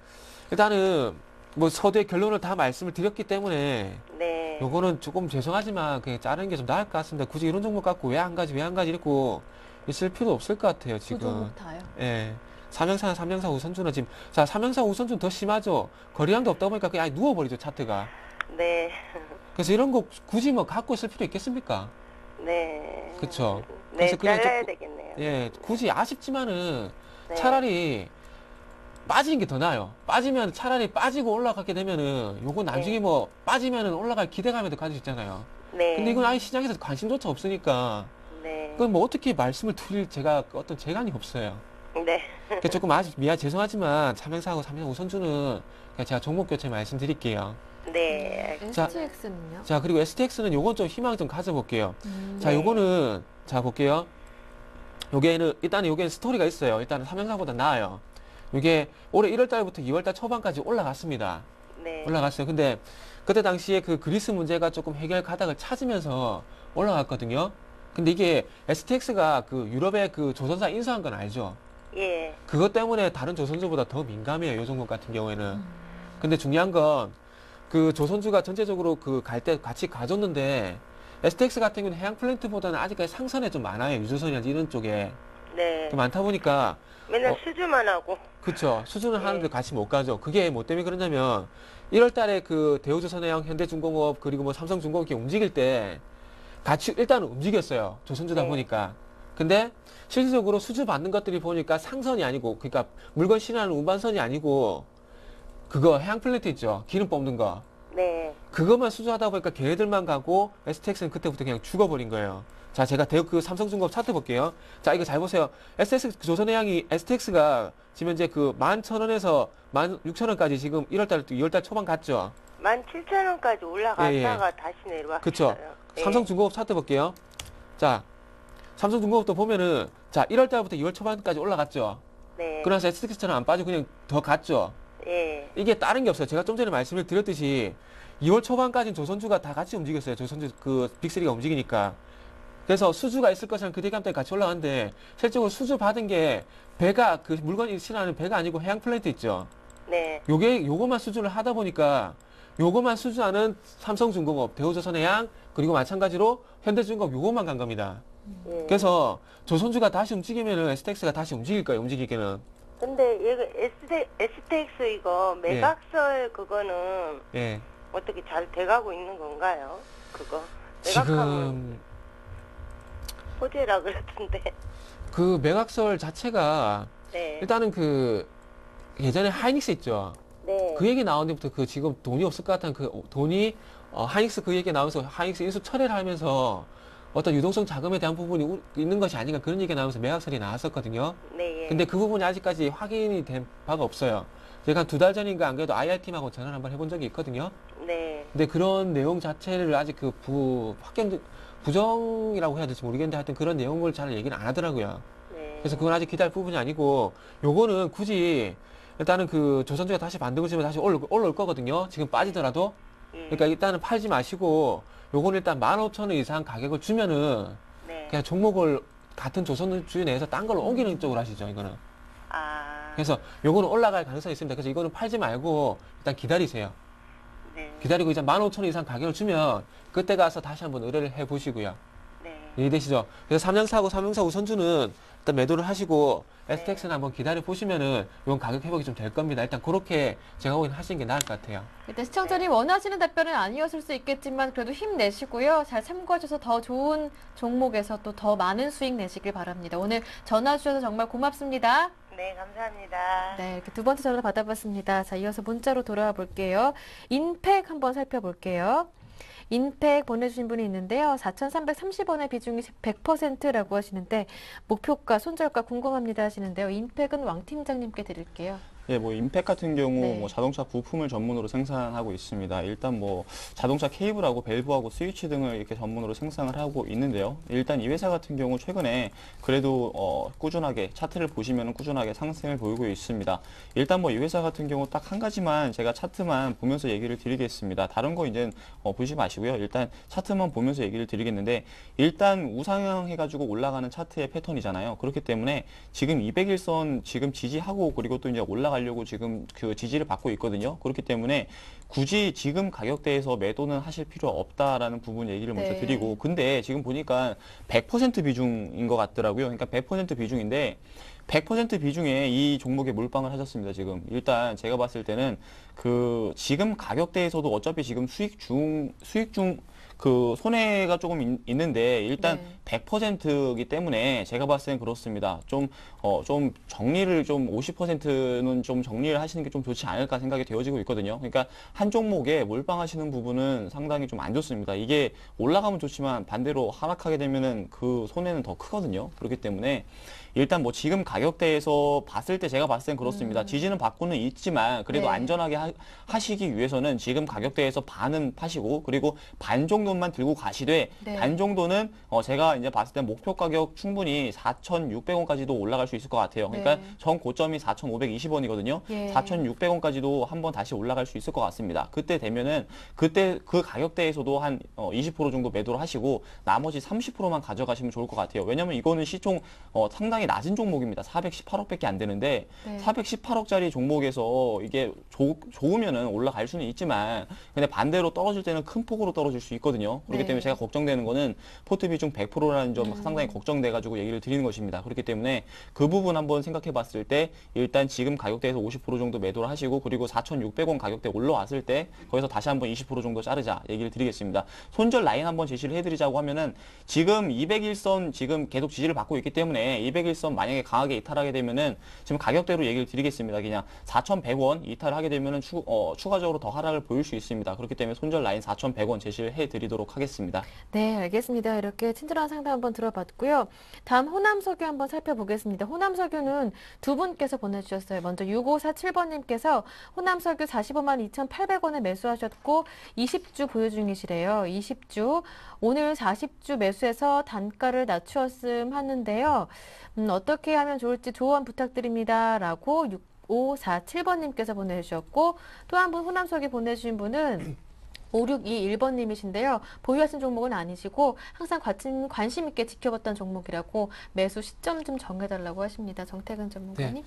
일단은 뭐 서두에 결론을 다 말씀을 드렸기 때문에 네. 요거는 조금 죄송하지만 그냥 자르는 게 좀 나을 것 같습니다. 굳이 이런 종목 갖고 왜 한 가지 이러고 있을 필요 없을 것 같아요, 두 지금. 종목 다요. 예. 삼양사 우선주는 지금, 자, 삼양사 우선주는 더 심하죠. 거래량도 없다 보니까 그냥 아예 누워버리죠, 차트가. 네. 그래서 이런 거 굳이 뭐 갖고 있을 필요 있겠습니까? 네. 그쵸. 네, 그래서 그냥 잘라야 조금- 되겠네요. 예, 굳이 아쉽지만은 네. 차라리 빠지는 게 더 나아요. 빠지면 차라리 빠지고 올라가게 되면은 요거 나중에 네. 뭐 빠지면은 올라갈 기대감에도 가질 수 있잖아요. 네. 근데 이건 아예 시장에서 관심조차 없으니까 네. 그건 뭐 어떻게 말씀을 드릴 제가 어떤 재간이 없어요. 네. 그러니까 조금 죄송하지만 삼성사하고 삼성 우선주는 그냥 제가 종목 교체 말씀드릴게요. 네. 자, STX는요? 자, 그리고 STX는 요건 좀 희망 좀 가져볼게요. 자, 네. 요거는 자 볼게요. 일단은 요게는 스토리가 있어요. 일단은 삼성사보다 나아요. 이게 올해 1월 달부터 2월 달 초반까지 올라갔습니다. 네. 올라갔어요. 근데 그때 당시에 그 그리스 문제가 조금 해결 가닥을 찾으면서 올라갔거든요. 근데 이게 STX가 그 유럽의 그 조선사 인수한 건 알죠? 예. 그것 때문에 다른 조선주보다 더 민감해요. 요 종목 같은 경우에는. 근데 중요한 건 그 조선주가 전체적으로 그 갈 때 같이 가졌는데 STX 같은 경우는 해양 플랜트보다는 아직까지 상선에 좀 많아요. 유조선이나 이런 쪽에. 네. 많다 보니까 맨날 수주만 하고. 그쵸. 수준을 네. 하는데 같이 못 가죠. 그게 뭐 때문에 그러냐면 1월 달에 그 대우조선해양, 현대중공업 그리고 뭐 삼성중공업 이렇게 움직일 때 같이 일단은 움직였어요. 조선주다 네. 보니까. 근데 실질적으로 수주 받는 것들이 보니까 상선이 아니고 그러니까 물건 실어하는 운반선이 아니고 그거 해양 플랜트 있죠. 기름 뽑는 거. 네. 그것만 수주하다 보니까 걔네들만 가고 STX는 그때부터 그냥 죽어버린 거예요. 자, 제가 그 삼성중공업 차트 볼게요. 자, 이거 잘 보세요. STX, 조선해양이, STX가 지금 이제 그 11,000원에서 16,000원까지 지금 1월달, 2월달 초반 갔죠. 17,000원까지 올라갔다가 예, 예. 다시 내려왔어요. 그쵸. 예. 삼성중공업 차트 볼게요. 자, 삼성중공업도 보면은, 자, 1월달부터 2월 초반까지 올라갔죠. 네. 그러면서 STX처럼 안 빠지고 그냥 더 갔죠. 예. 이게 다른 게 없어요. 제가 좀 전에 말씀을 드렸듯이 2월 초반까지는 조선주가 다 같이 움직였어요. 조선주 그 빅3가 움직이니까. 그래서 수주가 있을 것이랑 그 대감까지 같이 올라갔는데 실제로 수주 받은 게 배가 그 물건이 실어하는 배가 아니고 해양 플랜트 있죠. 네. 요거만 수주를 하다 보니까 요거만 수주하는 삼성중공업, 대우조선해양 그리고 마찬가지로 현대중공업 요거만 간 겁니다. 예. 그래서 조선주가 다시 움직이면은 STX가 다시 움직일 거예요. 움직이기는. 근데 얘가 STX 이거 매각설 그거는 예. 어떻게 잘 돼가고 있는 건가요? 그거 매각하면 지금 호재라 그랬던데. 그 매각설 자체가 네. 일단은 그 예전에 하이닉스 있죠. 네. 그 얘기 나온 데부터 그 지금 돈이 없을 것 같은 그 돈이 하이닉스 그 얘기 나오면서 하이닉스 인수 철회를 하면서 어떤 유동성 자금에 대한 부분이 있는 것이 아닌가 그런 얘기가 나오면서 매각설이 나왔었거든요. 네. 예. 근데 그 부분이 아직까지 확인이 된 바가 없어요. 제가 한 2달 전인가 안 그래도 IR팀하고 전화를 한번 해본 적이 있거든요. 네. 근데 그런 내용 자체를 아직 그 부정이라고 해야 될지 모르겠는데 하여튼 그런 내용을 잘 얘기를 안 하더라고요. 네. 그래서 그건 아직 기다릴 부분이 아니고 요거는 굳이 일단은 그 조선주가 다시 반등을 주면 다시 올라올 거거든요. 지금 빠지더라도. 예. 그러니까 일단은 팔지 마시고 요거는 일단 15,000원 이상 가격을 주면은 네. 그냥 종목을 같은 조선주에 내에서 딴 걸로 옮기는 쪽으로 하시죠, 이거는. 아. 그래서 요거는 올라갈 가능성이 있습니다. 그래서 이거는 팔지 말고 일단 기다리세요. 네. 기다리고 이제 15,000원 이상 가격을 주면 그때 가서 다시 한번 의뢰를 해 보시고요. 네. 이해되시죠? 그래서 삼성사하고 삼성사 우선주는 일단 매도를 하시고 STX는 한번 기다려 보시면은 이건 가격 회복이 좀 될 겁니다. 일단 그렇게 제가 보기에는 하시는 게 나을 것 같아요. 일단 시청자님 원하시는 답변은 아니었을 수 있겠지만 그래도 힘내시고요. 잘 참고하셔서 더 좋은 종목에서 또 더 많은 수익 내시길 바랍니다. 오늘 전화 주셔서 정말 고맙습니다. 네, 감사합니다. 네, 이렇게 두 번째 전화 받아봤습니다. 자, 이어서 문자로 돌아와 볼게요. 인팩 한번 살펴볼게요. 인팩 보내주신 분이 있는데요. 4,330원의 비중이 100%라고 하시는데 목표가, 손절가 궁금합니다 하시는데요. 인팩은 왕 팀장님께 드릴게요. 예, 뭐 임팩 같은 경우 네. 뭐 자동차 부품을 전문으로 생산하고 있습니다. 일단 뭐 자동차 케이블하고 밸브하고 스위치 등을 이렇게 전문으로 생산을 하고 있는데요. 일단 이 회사 같은 경우 최근에 그래도 꾸준하게 차트를 보시면 꾸준하게 상승을 보이고 있습니다. 일단 뭐 이 회사 같은 경우 딱 한 가지만 제가 차트만 보면서 얘기를 드리겠습니다. 다른 거 이제 보지 마시고요. 일단 차트만 보면서 얘기를 드리겠는데 일단 우상향 해가지고 올라가는 차트의 패턴이잖아요. 그렇기 때문에 지금 200일선 지금 지지하고 그리고 또 이제 올라가려고 지금 그 지지를 받고 있거든요. 그렇기 때문에 굳이 지금 가격대에서 매도는 하실 필요 없다라는 부분 얘기를 먼저 네. 드리고 근데 지금 보니까 100% 비중인 것 같더라고요. 그러니까 100% 비중인데 100% 비중에 이 종목에 몰빵을 하셨습니다, 지금. 일단 제가 봤을 때는 지금 가격대에서도 어차피 지금 수익 중 손해가 조금 있는데 일단 네. 100%이기 때문에 제가 봤을 땐 그렇습니다. 좀 정리를 50%는 좀 정리를 하시는 게 좀 좋지 않을까 생각이 되어지고 있거든요. 그러니까 한 종목에 몰빵하시는 부분은 상당히 좀 안 좋습니다. 이게 올라가면 좋지만 반대로 하락하게 되면은 그 손해는 더 크거든요. 그렇기 때문에 일단 뭐 지금 가격대에서 봤을 때 제가 봤을 땐 그렇습니다. 지지는 받고는 있지만 그래도 네. 안전하게 하시기 위해서는 지금 가격대에서 반은 파시고 그리고 반 정도만 들고 가시되 네. 반 정도는 제가 이제 봤을 때 목표 가격 충분히 4,600원까지도 올라갈 수 있을 것 같아요. 그러니까 네. 전 고점이 4,520원이거든요. 예. 4,600원까지도 한번 다시 올라갈 수 있을 것 같습니다. 그때 되면은 그때 그 가격대에서도 한 20% 정도 매도를 하시고 나머지 30%만 가져가시면 좋을 것 같아요. 왜냐면 이거는 시총 상당히 낮은 종목입니다. 418억밖에 안 되는데 네. 418억짜리 종목에서 이게 좋으면은 올라갈 수는 있지만 근데 반대로 떨어질 때는 큰 폭으로 떨어질 수 있거든요. 그렇기 네. 때문에 제가 걱정되는 거는 포트 비중 100%라는 점 상당히 걱정돼 가지고 얘기를 드리는 것입니다. 그렇기 때문에 그 부분 한번 생각해 봤을 때 일단 지금 가격대에서 50% 정도 매도를 하시고 그리고 4,600원 가격대 올라왔을 때 거기서 다시 한번 20% 정도 자르자 얘기를 드리겠습니다. 손절 라인 한번 제시를 해드리자고 하면은 지금 200일선 지금 계속 지지를 받고 있기 때문에 200일선 만약에 강하게 이탈하게 되면은 지금 가격대로 얘기를 드리겠습니다. 그냥 4,100원 이탈하게 되면은 추가적으로 더 하락을 보일 수 있습니다. 그렇기 때문에 손절 라인 4,100원 제시를 해드리도록 하겠습니다. 네, 알겠습니다. 이렇게 친절한 상담 한번 들어봤고요. 다음 호남석유 한번 살펴보겠습니다. 호남석유는 두 분께서 보내주셨어요. 먼저 6547번님께서 호남석유 45만 2,800원에 매수하셨고 20주 보유 중이시래요. 20주. 오늘 40주 매수해서 단가를 낮추었음 하는데요. 어떻게 하면 좋을지 조언 부탁드립니다. 라고 6547번님께서 보내주셨고 또 한 분 호남석유 보내주신 분은 5621번님이신데요. 보유하신 종목은 아니시고 항상 관심 있게 지켜봤던 종목이라고 매수 시점 좀 정해달라고 하십니다. 정태근 전문가님.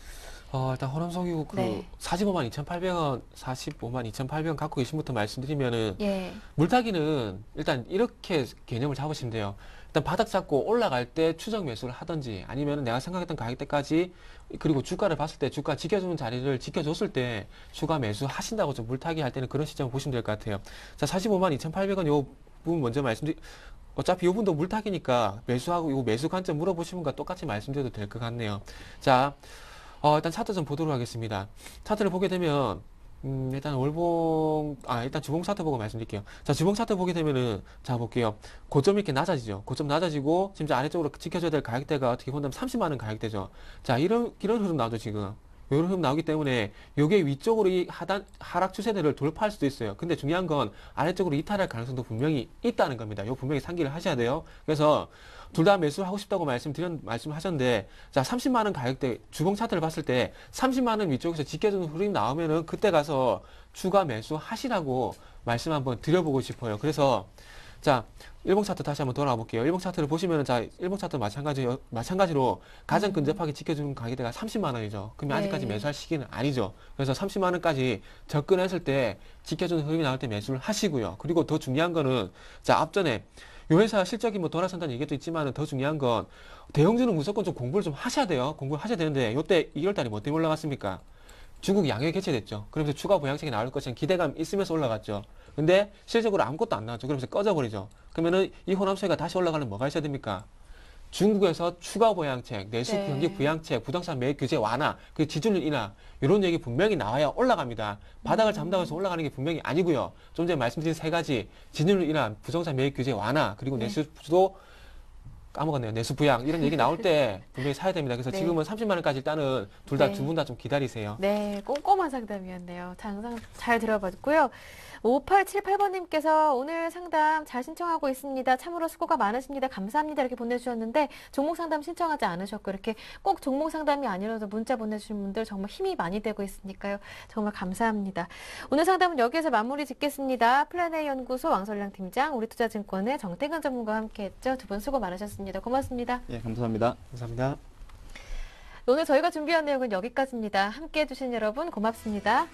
일단 호남석유 네. 45만 2,800원, 45만 2,800원 갖고 계신 부터 말씀드리면은 예. 물타기는 일단 이렇게 개념을 잡으시면 돼요. 일단 바닥 잡고 올라갈 때 추적 매수를 하든지 아니면 내가 생각했던 가격대까지 그리고 주가를 봤을 때 주가 지켜주는 자리를 지켜줬을 때 추가 매수 하신다고 좀 물타기 할 때는 그런 시점을 보시면 될 것 같아요. 자, 45만 2,800원 요 부분 먼저 어차피 요 분도 물타기니까 매수하고 요 매수 관점 물어보시는 것과 똑같이 말씀드려도 될 것 같네요. 자, 일단 차트 좀 보도록 하겠습니다. 차트를 보게 되면 일단 일단 주봉 차트 보고 말씀드릴게요. 자, 주봉 차트 보게 되면은, 자, 볼게요. 고점이 이렇게 낮아지죠. 고점 낮아지고, 지금 아래쪽으로 지켜줘야 될 가격대가 어떻게 본다면 30만원 가격대죠. 자, 이런 흐름 나오죠, 지금. 이런 흐름 나오기 때문에, 요게 위쪽으로 이 하락 추세대를 돌파할 수도 있어요. 근데 중요한 건 아래쪽으로 이탈할 가능성도 분명히 있다는 겁니다. 요 분명히 상기를 하셔야 돼요. 그래서, 둘 다 매수하고 싶다고 말씀하셨는데, 자, 30만원 가격대, 주봉 차트를 봤을 때, 30만원 위쪽에서 지켜주는 흐름이 나오면은, 그때 가서 추가 매수 하시라고 말씀 한번 드려보고 싶어요. 그래서, 자, 일봉 차트 다시 한번 돌아가 볼게요. 일봉 차트를 보시면은, 자, 일봉 차트 마찬가지로 가장 근접하게 지켜주는 가격대가 30만원이죠. 그러면 네. 아직까지 매수할 시기는 아니죠. 그래서 30만원까지 접근했을 때 지켜주는 흐름이 나올 때 매수를 하시고요. 그리고 더 중요한 거는, 자, 앞전에 요 회사 실적이 뭐 돌아선다는 얘기도 있지만 더 중요한 건 대형주는 무조건 좀 공부를 좀 하셔야 돼요. 공부를 하셔야 되는데 요때 2월달에 뭐 때문에 올라갔습니까? 중국 양해 개최됐죠. 그러면서 추가 부양책이 나올 것처럼 기대감 있으면서 올라갔죠. 근데 실적으로 아무것도 안 나왔죠. 그러면서 꺼져버리죠. 그러면은 이 호남수혜가 다시 올라가는 뭐가 있어야 됩니까? 중국에서 추가 부양책, 내수 네. 경기 부양책, 부동산 매입 규제 완화, 그 지준율 인하 이런 얘기 분명히 나와야 올라갑니다. 바닥을 잡는다고 해서 올라가는 게 분명히 아니고요. 좀 전에 말씀드린 세 가지 지준율 인하, 부동산 매입 규제 완화 그리고 네. 내수도 까먹었네요. 내수 부양 이런 얘기 나올 때 분명히 사야 됩니다. 그래서 네. 지금은 30만 원까지 일단은 두 분 다 네. 좀 기다리세요. 네, 꼼꼼한 상담이었네요. 장상 잘 들어봤고요. 5878번님께서 오늘 상담 잘 신청하고 있습니다. 참으로 수고가 많으십니다. 감사합니다. 이렇게 보내주셨는데 종목 상담 신청하지 않으셨고 이렇게 꼭 종목 상담이 아니라도 문자 보내주신 분들 정말 힘이 많이 되고 있으니까요. 정말 감사합니다. 오늘 상담은 여기에서 마무리 짓겠습니다. 플래너의 연구소 왕설량 팀장, 우리투자증권의 정태근 전문가와 함께했죠. 두 분 수고 많으셨습니다. 고맙습니다. 예, 감사합니다. 감사합니다. 오늘 저희가 준비한 내용은 여기까지입니다. 함께해 주신 여러분 고맙습니다.